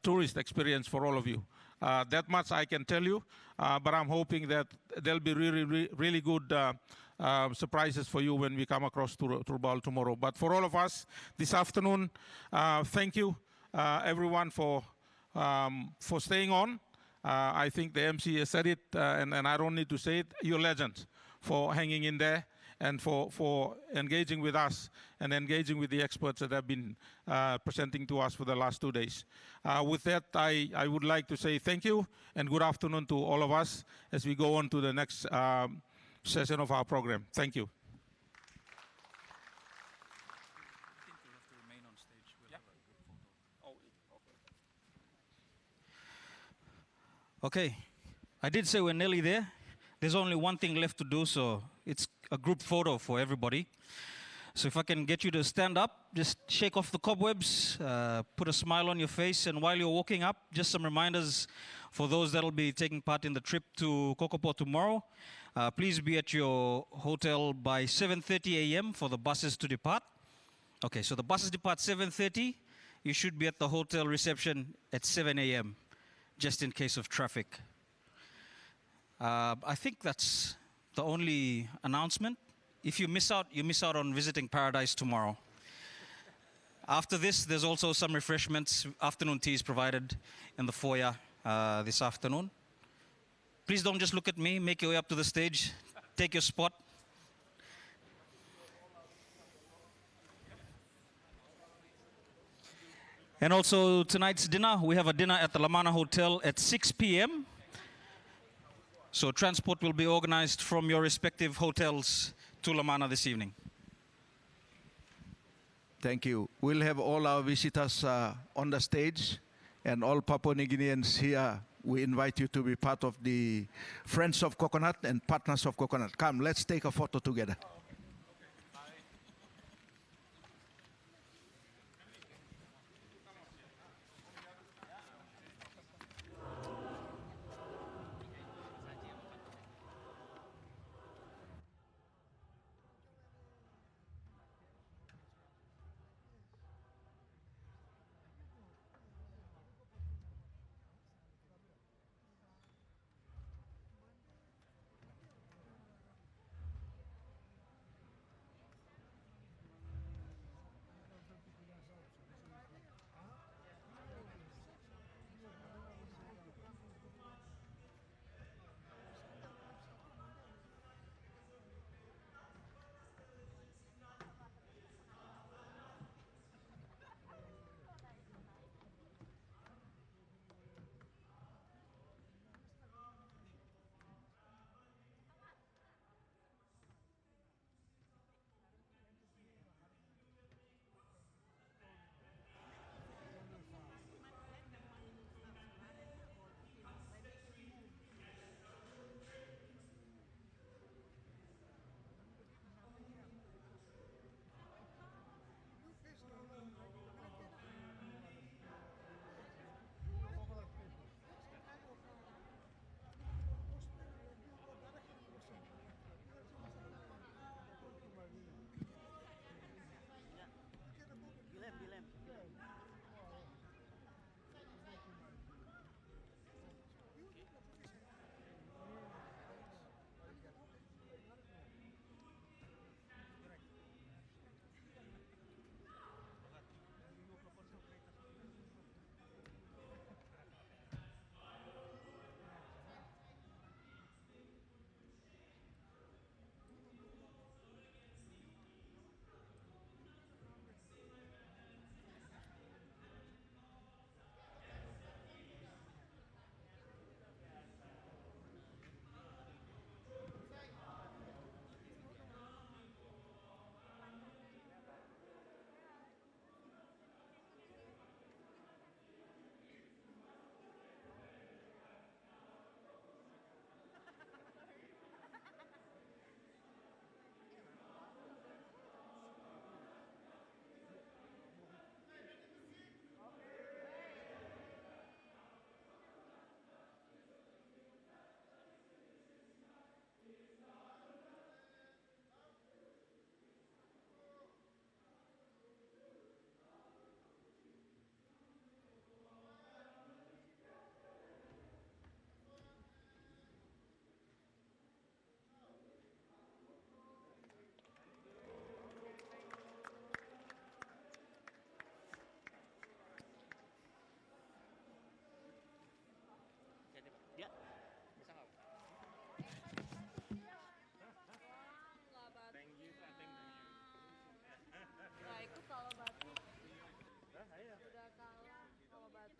tourist experience for all of you. That much I can tell you, but I'm hoping that there'll be really good surprises for you when we come across to Rabaul tomorrow. But for all of us this afternoon, thank you everyone for staying on. I think the MC has said it, and I don't need to say it. You're legends for hanging in there and for engaging with us and engaging with the experts that have been presenting to us for the last 2 days. With that, I would like to say thank you and good afternoon to all of us as we go on to the next session of our program. Thank you. Okay, I did say we're nearly there. There's only one thing left to do, so it's a group photo for everybody. So if I can get you to stand up, just shake off the cobwebs, put a smile on your face, and while you're walking up, just some reminders for those that will be taking part in the trip to Kokopo tomorrow. Please be at your hotel by 7:30 a.m. for the buses to depart. Okay, so the buses depart 7:30. You should be at the hotel reception at 7 a.m. just in case of traffic. I think that's the only announcement. If you miss out on visiting Paradise tomorrow. After this, there's also some refreshments, afternoon teas provided in the foyer this afternoon. Please don't just look at me, make your way up to the stage, take your spot. And also tonight's dinner, we have a dinner at the Lamana Hotel at 6 p.m. So transport will be organized from your respective hotels to Lamana this evening. Thank you. We'll have all our visitors on the stage, and all Papua New Guineans here. We invite you to be part of the Friends of Coconut and Partners of Coconut. Come, let's take a photo together.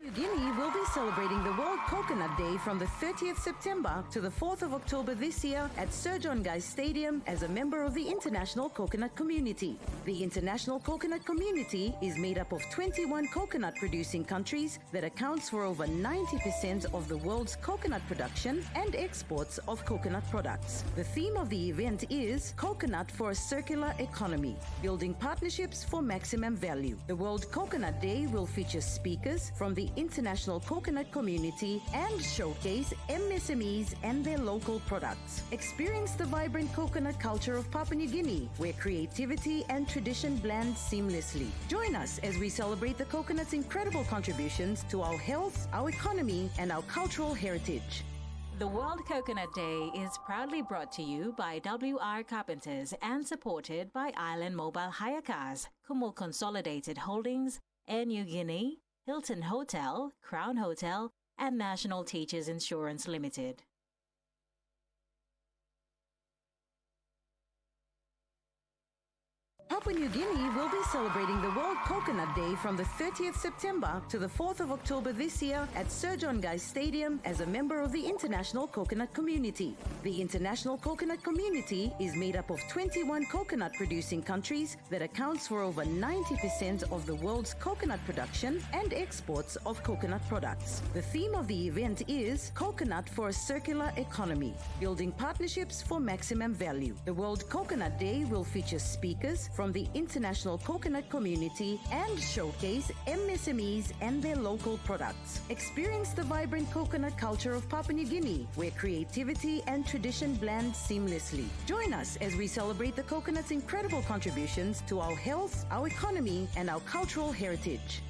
Guinea will be celebrating the World Coconut Day from the 30th September to the 4th of October this year at Sir John Guise Stadium as a member of the International Coconut Community. The International Coconut Community is made up of 21 coconut producing countries that accounts for over 90% of the world's coconut production and exports of coconut products. The theme of the event is Coconut for a Circular Economy, building partnerships for maximum value. The World Coconut Day will feature speakers from the international coconut community and showcase MSMEs and their local products. Experience the vibrant coconut culture of Papua New Guinea, where creativity and tradition blend seamlessly. Join us as we celebrate the coconut's incredible contributions to our health, our economy, and our cultural heritage. The World Coconut Day is proudly brought to you by WR Carpenters and supported by Island Mobile Hire Cars, Kumul Consolidated Holdings, Air New Guinea, Hilton Hotel, Crown Hotel, and National Teachers Insurance Limited. Papua New Guinea will be celebrating the World Coconut Day from the 30th September to the 4th of October this year at Sir John Guise Stadium as a member of the International Coconut Community. The International Coconut Community is made up of 21 coconut producing countries that accounts for over 90% of the world's coconut production and exports of coconut products. The theme of the event is Coconut for a Circular Economy, building partnerships for maximum value. The World Coconut Day will feature speakers from the international coconut community and showcase MSMEs and their local products. Experience the vibrant coconut culture of Papua New Guinea, where creativity and tradition blend seamlessly. Join us as we celebrate the coconut's incredible contributions to our health, our economy, and our cultural heritage.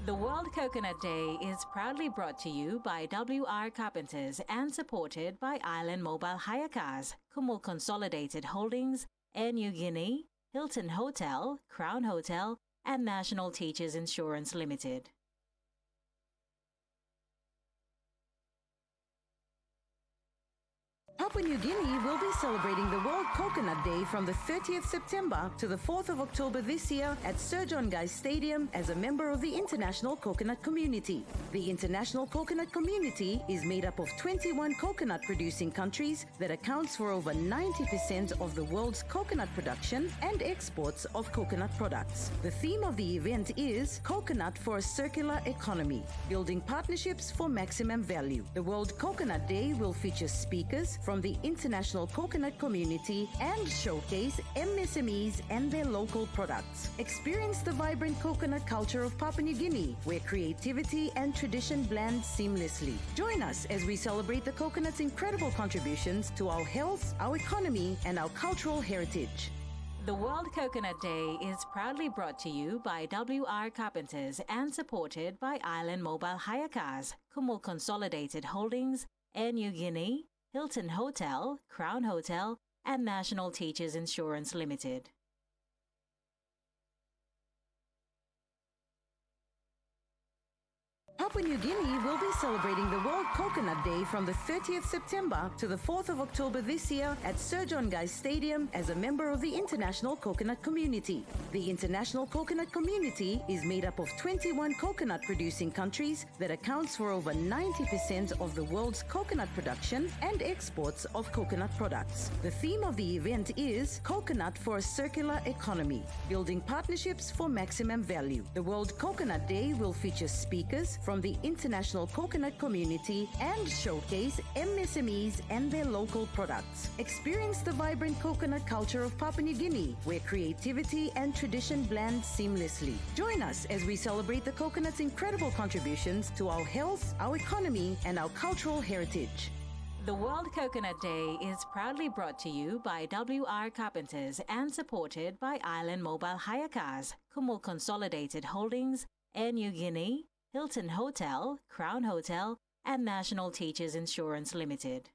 The World Coconut Day is proudly brought to you by WR Carpenters and supported by Island Mobile Hire Cars, Kumul Consolidated Holdings, Air New Guinea, Hilton Hotel, Crown Hotel, and National Teachers Insurance Limited. Papua New Guinea will be celebrating the World Coconut Day from the 30th September to the 4th of October this year at Sir John Guise Stadium as a member of the International Coconut Community. The International Coconut Community is made up of 21 coconut producing countries that accounts for over 90% of the world's coconut production and exports of coconut products. The theme of the event is Coconut for a Circular Economy, building partnerships for maximum value. The World Coconut Day will feature speakers from the international coconut community and showcase MSMEs and their local products. Experience the vibrant coconut culture of Papua New Guinea, where creativity and tradition blend seamlessly. Join us as we celebrate the coconut's incredible contributions to our health, our economy, and our cultural heritage. The World Coconut Day is proudly brought to you by WR Carpenters and supported by Island Mobile Hire Cars, Kumul Consolidated Holdings, Air New Guinea, Hilton Hotel, Crown Hotel, and National Teachers Insurance Limited. Papua New Guinea will be celebrating the World Coconut Day from the 30th September to the 4th of October this year at Sir John Guise Stadium as a member of the International Coconut Community. The International Coconut Community is made up of 21 coconut producing countries that accounts for over 90% of the world's coconut production and exports of coconut products. The theme of the event is Coconut for a Circular Economy, building partnerships for maximum value. The World Coconut Day will feature speakers from the international coconut community and showcase MSMEs and their local products. Experience the vibrant coconut culture of Papua New Guinea, where creativity and tradition blend seamlessly. Join us as we celebrate the coconut's incredible contributions to our health, our economy, and our cultural heritage. The World Coconut Day is proudly brought to you by WR Carpenters and supported by Island Mobile Hire Cars, Kumul Consolidated Holdings, Air New Guinea, Hilton Hotel, Crown Hotel, and National Teachers Insurance Limited.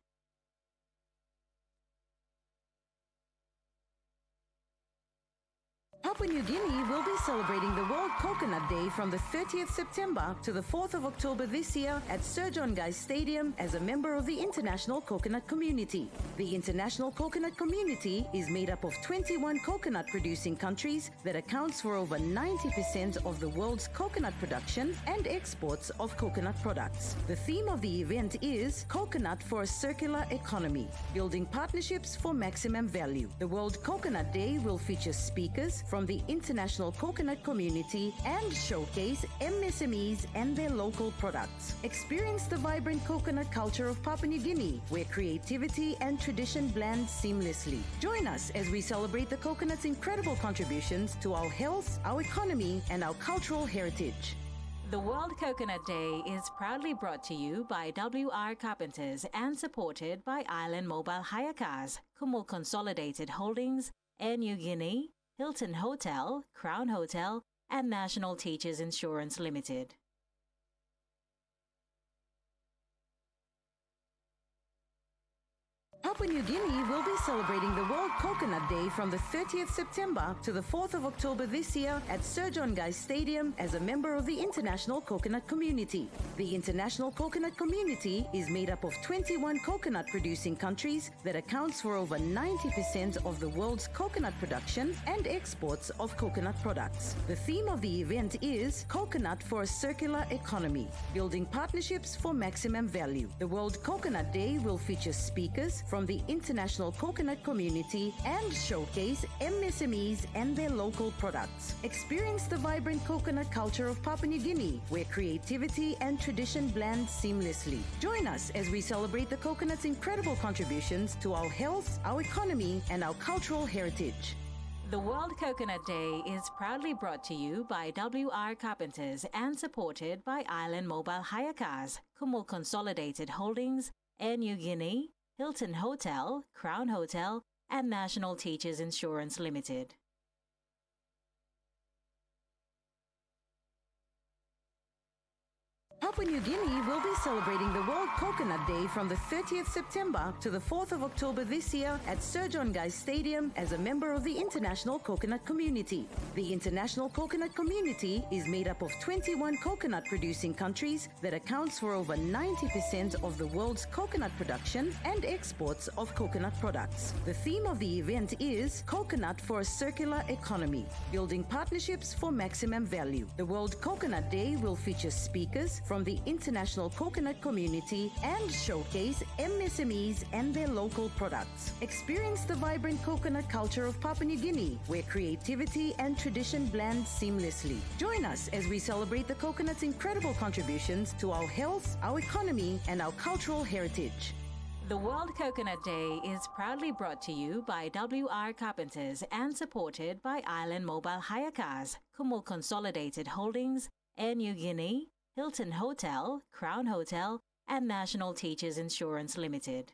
Papua New Guinea will be celebrating the World Coconut Day from the 30th September to the 4th of October this year at Sir John Guise Stadium as a member of the international coconut community. The international coconut community is made up of 21 coconut producing countries that accounts for over 90% of the world's coconut production and exports of coconut products. The theme of the event is Coconut for a Circular Economy, building partnerships for maximum value. The World Coconut Day will feature speakers from the international coconut community and showcase MSMEs and their local products. Experience the vibrant coconut culture of Papua New Guinea, where creativity and tradition blend seamlessly. Join us as we celebrate the coconut's incredible contributions to our health, our economy, and our cultural heritage. The World Coconut Day is proudly brought to you by WR Carpenters and supported by Island Mobile Hire Cars, Kumul Consolidated Holdings, Air New Guinea, Hilton Hotel, Crown Hotel, and National Teachers Insurance Limited. Papua New Guinea will be celebrating the World Coconut Day from the 30th September to the 4th of October this year at Sir John Guise Stadium as a member of the international coconut community. The international coconut community is made up of 21 coconut producing countries that accounts for over 90% of the world's coconut production and exports of coconut products. The theme of the event is Coconut for a Circular Economy, building partnerships for maximum value. The World Coconut Day will feature speakers from the international coconut community and showcase MSMEs and their local products. Experience the vibrant coconut culture of Papua New Guinea, where creativity and tradition blend seamlessly. Join us as we celebrate the coconut's incredible contributions to our health, our economy, and our cultural heritage. The World Coconut Day is proudly brought to you by WR Carpenters and supported by Island Mobile Hire Cars, Kumul Consolidated Holdings, Air New Guinea, Hilton Hotel, Crown Hotel, and National Teachers Insurance Limited. Papua New Guinea will be celebrating the World Coconut Day from the 30th September to the 4th of October this year at Sir John Guise Stadium as a member of the international coconut community. The international coconut community is made up of 21 coconut producing countries that accounts for over 90% of the world's coconut production and exports of coconut products. The theme of the event is Coconut for a Circular Economy, building partnerships for maximum value. The World Coconut Day will feature speakers from the international coconut community and showcase MSMEs and their local products. Experience the vibrant coconut culture of Papua New Guinea, where creativity and tradition blend seamlessly. Join us as we celebrate the coconut's incredible contributions to our health, our economy, and our cultural heritage. The World Coconut Day is proudly brought to you by WR Carpenters and supported by Island Mobile Hire Cars, Kumul Consolidated Holdings, Air New Guinea, Hilton Hotel, Crown Hotel, and National Teachers Insurance Limited.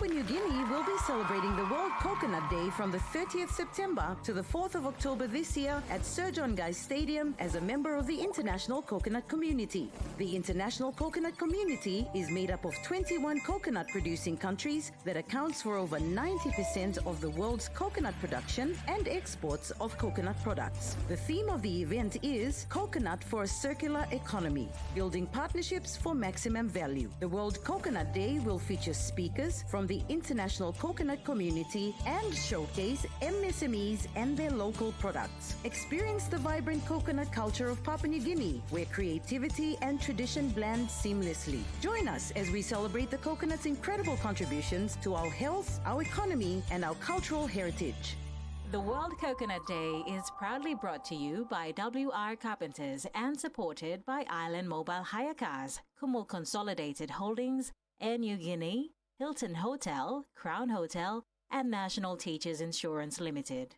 Papua New Guinea will be celebrating the World Coconut Day from the 30th September to the 4th of October this year at Sir John Guise Stadium as a member of the international coconut community. The international coconut community is made up of 21 coconut producing countries that accounts for over 90% of the world's coconut production and exports of coconut products. The theme of the event is Coconut for a Circular Economy, building partnerships for maximum value. The World Coconut Day will feature speakers from the international coconut community and showcase MSMEs and their local products. Experience the vibrant coconut culture of Papua New Guinea, where creativity and tradition blend seamlessly. Join us as we celebrate the coconut's incredible contributions to our health, our economy, and our cultural heritage. The World Coconut Day is proudly brought to you by WR Carpenters and supported by Island Mobile Hire Cars, Kumul Consolidated Holdings, Air New Guinea, Hilton Hotel, Crown Hotel, and National Teachers Insurance Limited.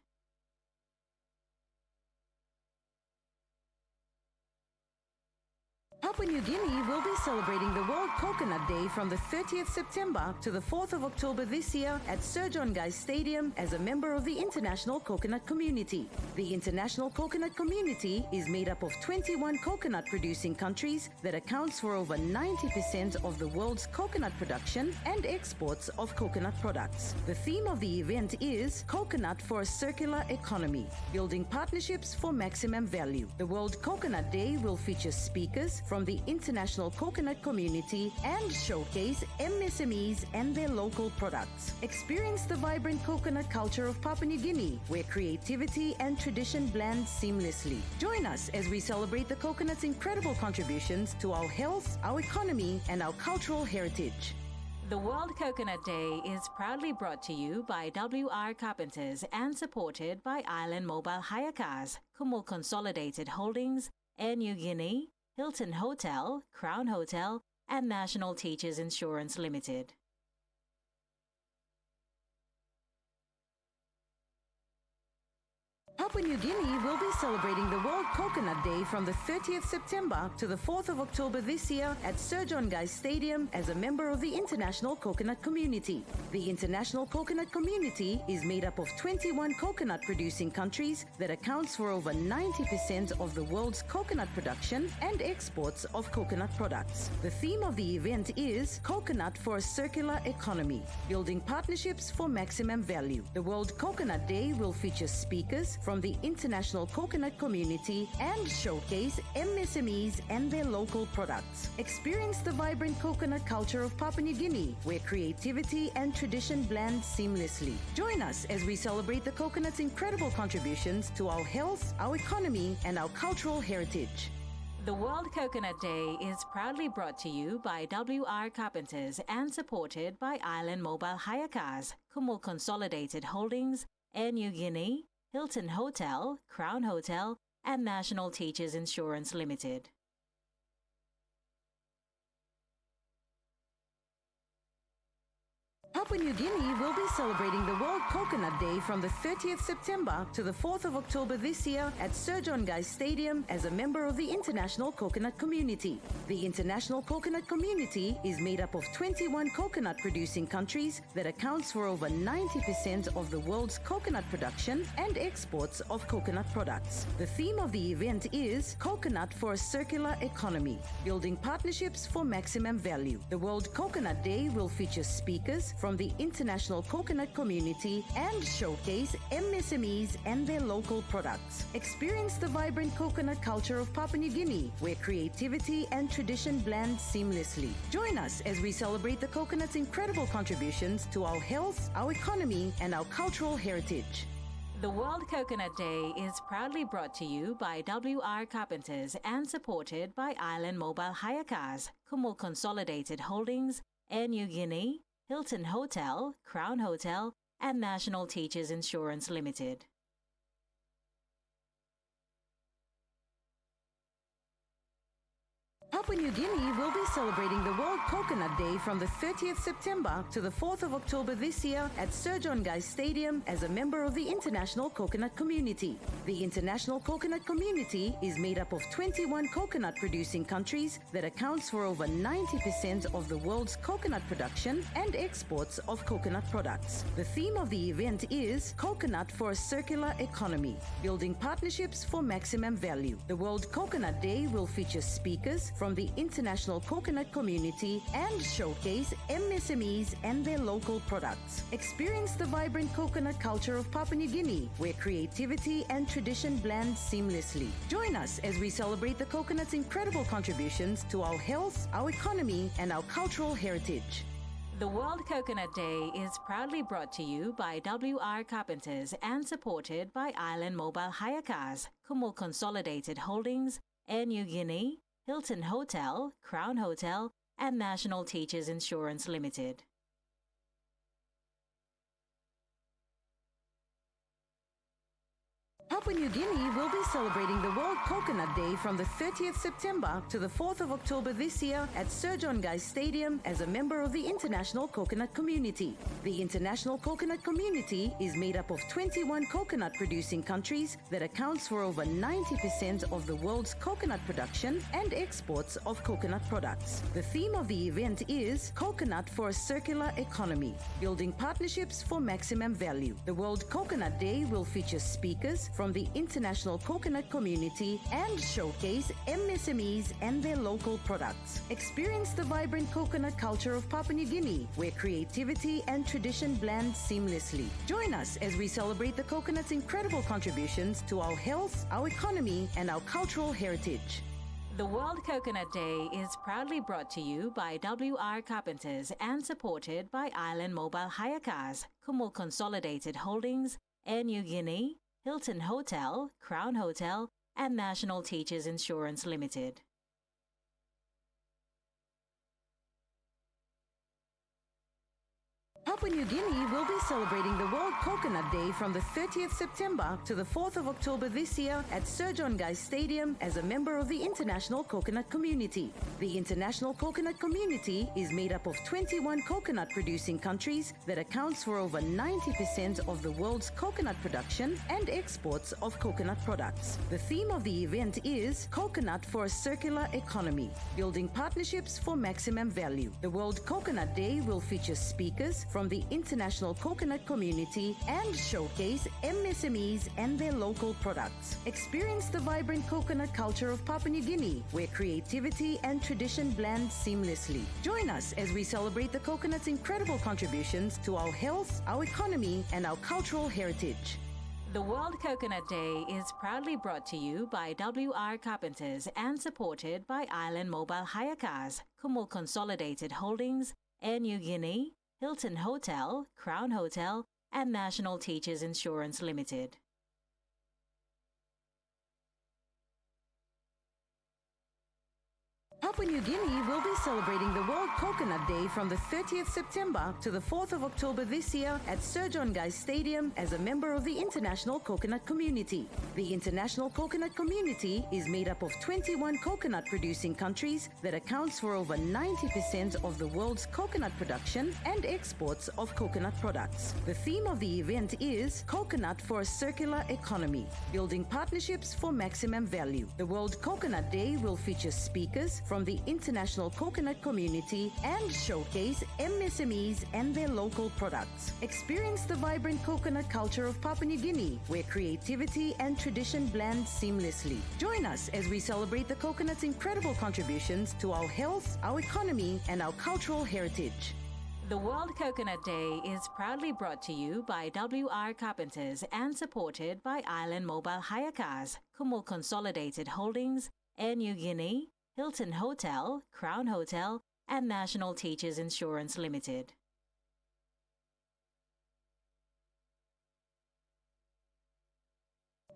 Papua New Guinea will be celebrating the World Coconut Day from the 30th September to the 4th of October this year at Sir John Guise Stadium as a member of the international coconut community. The international coconut community is made up of 21 coconut producing countries that accounts for over 90% of the world's coconut production and exports of coconut products. The theme of the event is Coconut for a Circular Economy, building partnerships for maximum value. The World Coconut Day will feature speakers from the international coconut community and showcase MSMEs and their local products. Experience the vibrant coconut culture of Papua New Guinea, where creativity and tradition blend seamlessly. Join us as we celebrate the coconut's incredible contributions to our health, our economy, and our cultural heritage. The World Coconut Day is proudly brought to you by WR Carpenters and supported by Island Mobile Hire Cars, Kumul Consolidated Holdings, Air New Guinea, Hilton Hotel, Crown Hotel, and National Teachers Insurance Limited. Papua New Guinea will be celebrating the World Coconut Day from the 30th September to the 4th of October this year at Sir John Guise Stadium as a member of the international coconut community. The international coconut community is made up of 21 coconut producing countries that accounts for over 90% of the world's coconut production and exports of coconut products. The theme of the event is Coconut for a Circular Economy, building partnerships for maximum value. The World Coconut Day will feature speakers from the international coconut community and showcase MSMEs and their local products. Experience the vibrant coconut culture of Papua New Guinea, where creativity and tradition blend seamlessly. Join us as we celebrate the coconut's incredible contributions to our health, our economy, and our cultural heritage. The World Coconut Day is proudly brought to you by WR Carpenters and supported by Island Mobile Hire Cars, Kumul Consolidated Holdings, Air New Guinea, Hilton Hotel, Crown Hotel, and National Teachers Insurance Limited. Papua New Guinea will be celebrating the World Coconut Day from the 30th September to the 4th of October this year at Sir John Guise Stadium as a member of the international coconut community. The international coconut community is made up of 21 coconut producing countries that accounts for over 90% of the world's coconut production and exports of coconut products. The theme of the event is Coconut for a Circular Economy, building partnerships for maximum value. The World Coconut Day will feature speakers from the international coconut community and showcase MSMEs and their local products. Experience the vibrant coconut culture of Papua New Guinea, where creativity and tradition blend seamlessly. Join us as we celebrate the coconut's incredible contributions to our health, our economy, and our cultural heritage. The World Coconut Day is proudly brought to you by WR Carpenters and supported by Island Mobile Hire Cars, Kumul Consolidated Holdings, Air New Guinea, Hilton Hotel, Crown Hotel, and National Teachers Insurance Limited. Papua New Guinea will be celebrating the World Coconut Day from the 30th September to the 4th of October this year at Sir John Guise Stadium as a member of the international coconut community. The international coconut community is made up of 21 coconut producing countries that accounts for over 90% of the world's coconut production and exports of coconut products. The theme of the event is Coconut for a Circular Economy, building partnerships for maximum value. The World Coconut Day will feature speakers from the international coconut community and showcase MSMEs and their local products. Experience the vibrant coconut culture of Papua New Guinea, where creativity and tradition blend seamlessly. Join us as we celebrate the coconut's incredible contributions to our health, our economy, and our cultural heritage. The World Coconut Day is proudly brought to you by WR Carpenters and supported by Island Mobile Hire Cars, Kumul Consolidated Holdings, Air New Guinea, Hilton Hotel, Crown Hotel, and National Teachers Insurance Limited. Papua New Guinea will be celebrating the World Coconut Day from the 30th September to the 4th of October this year at Sir John Guise Stadium as a member of the international coconut community. The international coconut community is made up of 21 coconut-producing countries that accounts for over 90% of the world's coconut production and exports of coconut products. The theme of the event is Coconut for a Circular Economy, building partnerships for maximum value. The World Coconut Day will feature speakers from the international coconut community and showcase MSMEs and their local products. Experience the vibrant coconut culture of Papua New Guinea, where creativity and tradition blend seamlessly. Join us as we celebrate the coconut's incredible contributions to our health, our economy, and our cultural heritage. The World Coconut Day is proudly brought to you by WR Carpenters and supported by Island Mobile Hire Cars, Kumul Consolidated Holdings, Air New Guinea, Hilton Hotel, Crown Hotel, and National Teachers Insurance Limited. Papua New Guinea will be celebrating the World Coconut Day from the 30th September to the 4th of October this year at Sir John Guise Stadium as a member of the international coconut community. The international coconut community is made up of 21 coconut-producing countries that accounts for over 90% of the world's coconut production and exports of coconut products. The theme of the event is Coconut for a Circular Economy, building partnerships for maximum value. The World Coconut Day will feature speakers from the international coconut community and showcase MSMEs and their local products. Experience the vibrant coconut culture of Papua New Guinea, where creativity and tradition blend seamlessly. Join us as we celebrate the coconut's incredible contributions to our health, our economy, and our cultural heritage. The World Coconut Day is proudly brought to you by WR Carpenters and supported by Island Mobile Hire Cars, Kumul Consolidated Holdings, Air New Guinea, Hilton Hotel, Crown Hotel, and National Teachers Insurance Limited. Papua New Guinea will be celebrating the World Coconut Day from the 30th September to the 4th of October this year at Sir John Guise Stadium as a member of the international coconut community. The international coconut community is made up of 21 coconut-producing countries that accounts for over 90% of the world's coconut production and exports of coconut products. The theme of the event is Coconut for a Circular Economy, building partnerships for maximum value. The World Coconut Day will feature speakers from the international coconut community and showcase MSMEs and their local products. Experience the vibrant coconut culture of Papua New Guinea, where creativity and tradition blend seamlessly. Join us as we celebrate the coconut's incredible contributions to our health, our economy, and our cultural heritage. The World Coconut Day is proudly brought to you by WR Carpenters and supported by Island Mobile Hire Cars, Kumul Consolidated Holdings, Air New Guinea, Hilton Hotel, Crown Hotel, and National Teachers Insurance Limited.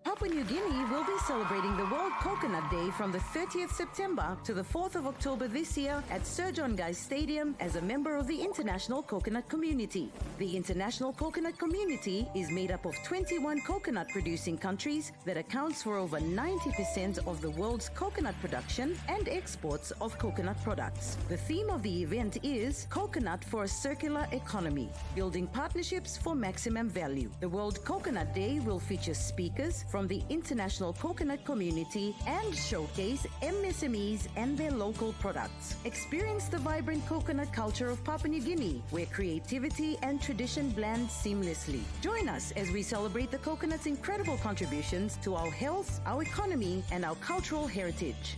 Papua New Guinea will be celebrating the World Coconut Day from the 30th September to the 4th of October this year at Sir John Guise Stadium as a member of the international coconut community. The international coconut community is made up of 21 coconut-producing countries that accounts for over 90% of the world's coconut production and exports of coconut products. The theme of the event is Coconut for a Circular Economy, building partnerships for maximum value. The World Coconut Day will feature speakers from the international coconut community and showcase MSMEs and their local products. Experience the vibrant coconut culture of Papua New Guinea, where creativity and tradition blend seamlessly. Join us as we celebrate the coconut's incredible contributions to our health, our economy, and our cultural heritage.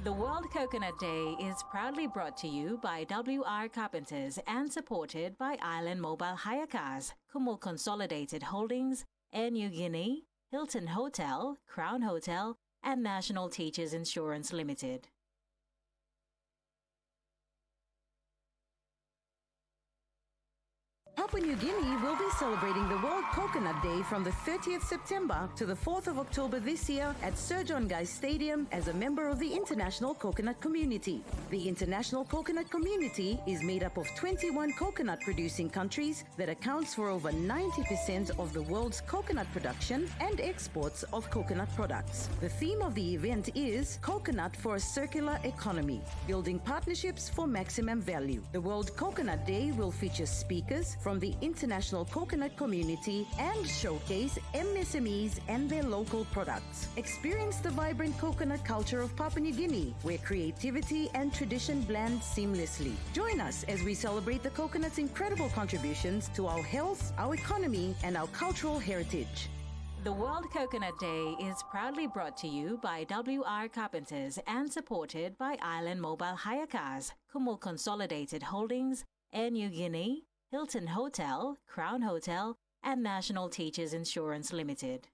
The World Coconut Day is proudly brought to you by WR Carpenters and supported by Island Mobile Hire Cars, Kumul Consolidated Holdings, Air New Guinea, Hilton Hotel, Crown Hotel, and National Teachers Insurance Limited. Papua New Guinea will be celebrating the World Coconut Day from the 30th September to the 4th of October this year at Sir John Guise Stadium as a member of the international coconut community. The international coconut community is made up of 21 coconut-producing countries that accounts for over 90% of the world's coconut production and exports of coconut products. The theme of the event is Coconut for a Circular Economy, building partnerships for maximum value. The World Coconut Day will feature speakers from the international coconut community and showcase MSMEs and their local products. Experience the vibrant coconut culture of Papua New Guinea, where creativity and tradition blend seamlessly. Join us as we celebrate the coconut's incredible contributions to our health, our economy, and our cultural heritage. The World Coconut Day is proudly brought to you by WR Carpenters and supported by Island Mobile Hire Cars, Kumul Consolidated Holdings, Air New Guinea, Hilton Hotel, Crown Hotel, and National Teachers Insurance Limited.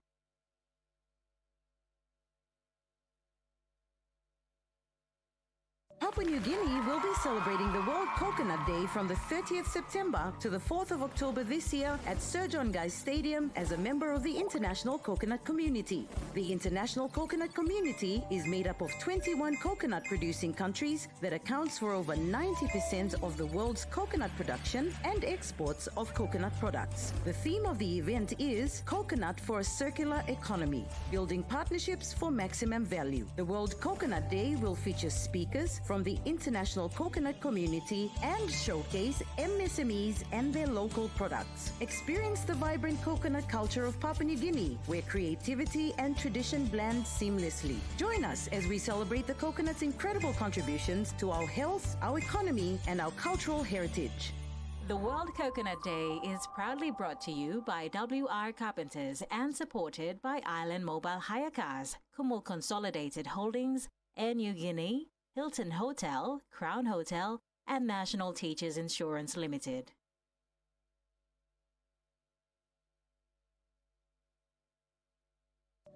Papua New Guinea will be celebrating the World Coconut Day from the 30th September to the 4th of October this year at Sir John Guise Stadium as a member of the international coconut community. The international coconut community is made up of 21 coconut-producing countries that accounts for over 90% of the world's coconut production and exports of coconut products. The theme of the event is Coconut for a Circular Economy, building partnerships for maximum value. The World Coconut Day will feature speakers from the international coconut community and showcase MSMEs and their local products. Experience the vibrant coconut culture of Papua New Guinea, where creativity and tradition blend seamlessly. Join us as we celebrate the coconut's incredible contributions to our health, our economy, and our cultural heritage. The World Coconut Day is proudly brought to you by WR Carpenters and supported by Island Mobile Hire Cars, Kumul Consolidated Holdings, Air New Guinea, Hilton Hotel, Crown Hotel, and National Teachers Insurance Limited.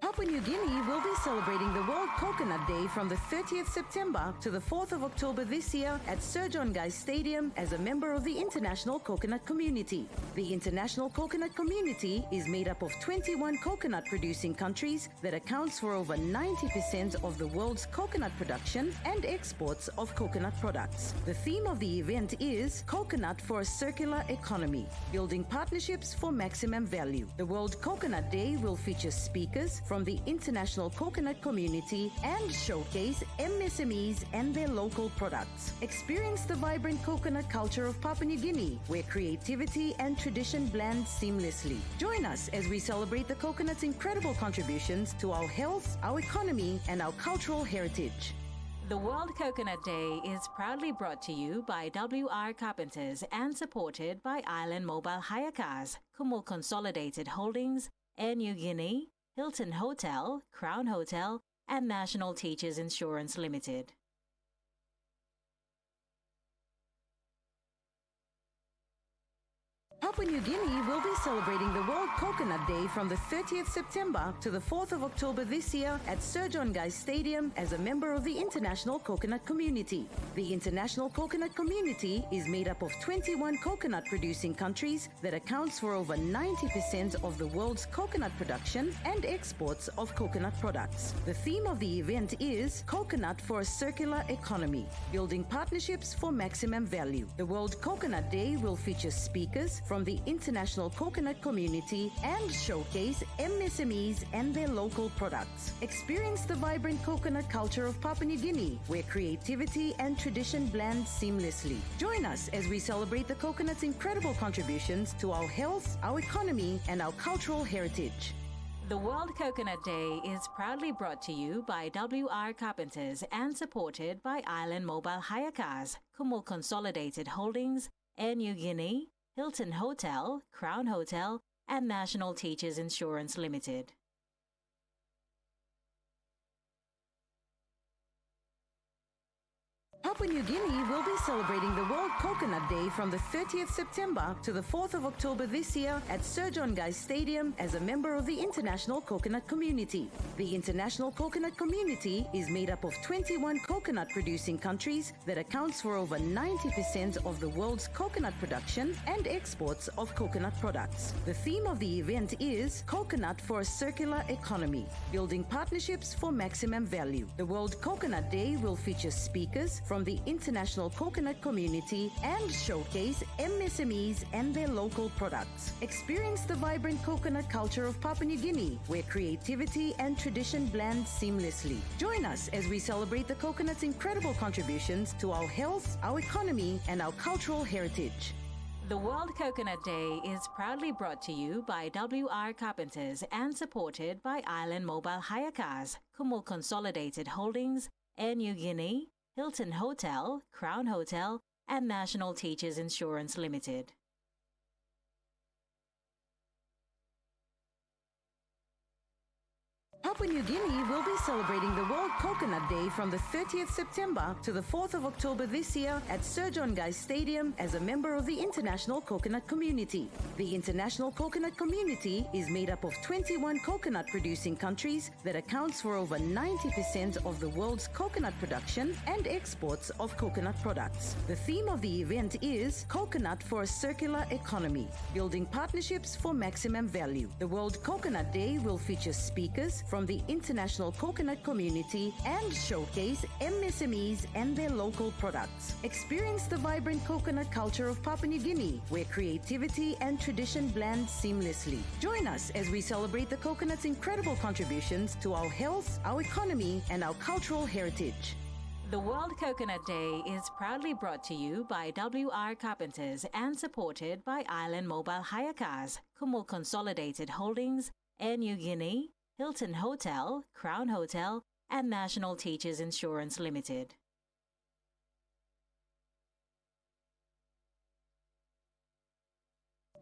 Papua New Guinea will be celebrating the World Coconut Day from the 30th September to the 4th of October this year at Sir John Guise Stadium as a member of the international coconut community. The international coconut community is made up of 21 coconut-producing countries that accounts for over 90% of the world's coconut production and exports of coconut products. The theme of the event is Coconut for a Circular Economy, building partnerships for maximum value. The World Coconut Day will feature speakers from the international coconut community and showcase MSMEs and their local products. Experience the vibrant coconut culture of Papua New Guinea, where creativity and tradition blend seamlessly. Join us as we celebrate the coconut's incredible contributions to our health, our economy, and our cultural heritage. The World Coconut Day is proudly brought to you by WR Carpenters and supported by Island Mobile Hire Cars, Kumul Consolidated Holdings, Air New Guinea, Hilton Hotel, Crown Hotel, and National Teachers Insurance Limited. Papua New Guinea will be celebrating the World Coconut Day from the 30th September to the 4th of October this year at Sir John Guise Stadium as a member of the international coconut community. The international coconut community is made up of 21 coconut-producing countries that accounts for over 90% of the world's coconut production and exports of coconut products. The theme of the event is Coconut for a Circular Economy, building partnerships for maximum value. The World Coconut Day will feature speakers from the international coconut community and showcase MSMEs and their local products. Experience the vibrant coconut culture of Papua New Guinea, where creativity and tradition blend seamlessly. Join us as we celebrate the coconut's incredible contributions to our health, our economy, and our cultural heritage. The World Coconut Day is proudly brought to you by WR Carpenters and supported by Island Mobile Hire Cars, Kumul Consolidated Holdings, Air New Guinea, Hilton Hotel, Crown Hotel, and National Teachers Insurance Limited. Papua New Guinea will be celebrating the World Coconut Day from the 30th September to the 4th of October this year at Sir John Guise Stadium as a member of the international coconut community. The international coconut community is made up of 21 coconut-producing countries that accounts for over 90% of the world's coconut production and exports of coconut products. The theme of the event is Coconut for a Circular Economy, building partnerships for maximum value. The World Coconut Day will feature speakers from the international coconut community and showcase MSMEs and their local products. Experience the vibrant coconut culture of Papua New Guinea, where creativity and tradition blend seamlessly. Join us as we celebrate the coconut's incredible contributions to our health, our economy, and our cultural heritage. The World Coconut Day is proudly brought to you by WR Carpenters and supported by Island Mobile Hire Cars, Kumul Consolidated Holdings, Air New Guinea, Hilton Hotel, Crown Hotel, and National Teachers Insurance Limited. Papua New Guinea will be celebrating the World Coconut Day from the 30th September to the 4th of October this year at Sir John Guise Stadium as a member of the international coconut community. The international coconut community is made up of 21 coconut-producing countries that accounts for over 90% of the world's coconut production and exports of coconut products. The theme of the event is Coconut for a Circular Economy, building partnerships for maximum value. The World Coconut Day will feature speakers from the international coconut community and showcase MSMEs and their local products. Experience the vibrant coconut culture of Papua New Guinea, where creativity and tradition blend seamlessly. Join us as we celebrate the coconut's incredible contributions to our health, our economy, and our cultural heritage. The World Coconut Day is proudly brought to you by WR Carpenters and supported by Island Mobile Hire Cars, Kumul Consolidated Holdings, Air New Guinea, Hilton Hotel, Crown Hotel, and National Teachers Insurance Limited.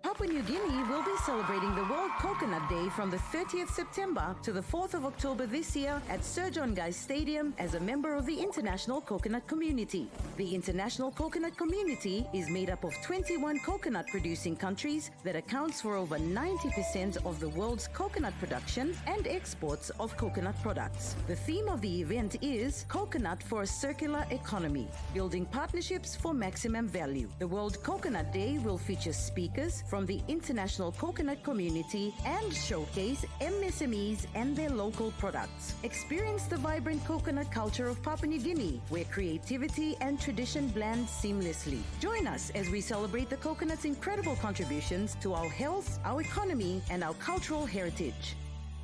Papua New Guinea will be celebrating the World Coconut Day from the 30th September to the 4th of October this year at Sir John Guise Stadium as a member of the international coconut community. The international coconut community is made up of 21 coconut-producing countries that accounts for over 90% of the world's coconut production and exports of coconut products. The theme of the event is Coconut for a Circular Economy, building partnerships for maximum value. The World Coconut Day will feature speakers from the international coconut community and showcase MSMEs and their local products. Experience the vibrant coconut culture of Papua New Guinea, where creativity and tradition blend seamlessly. Join us as we celebrate the coconut's incredible contributions to our health, our economy, and our cultural heritage.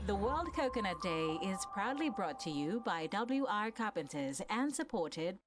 The World Coconut Day is proudly brought to you by WR Carpenters and supported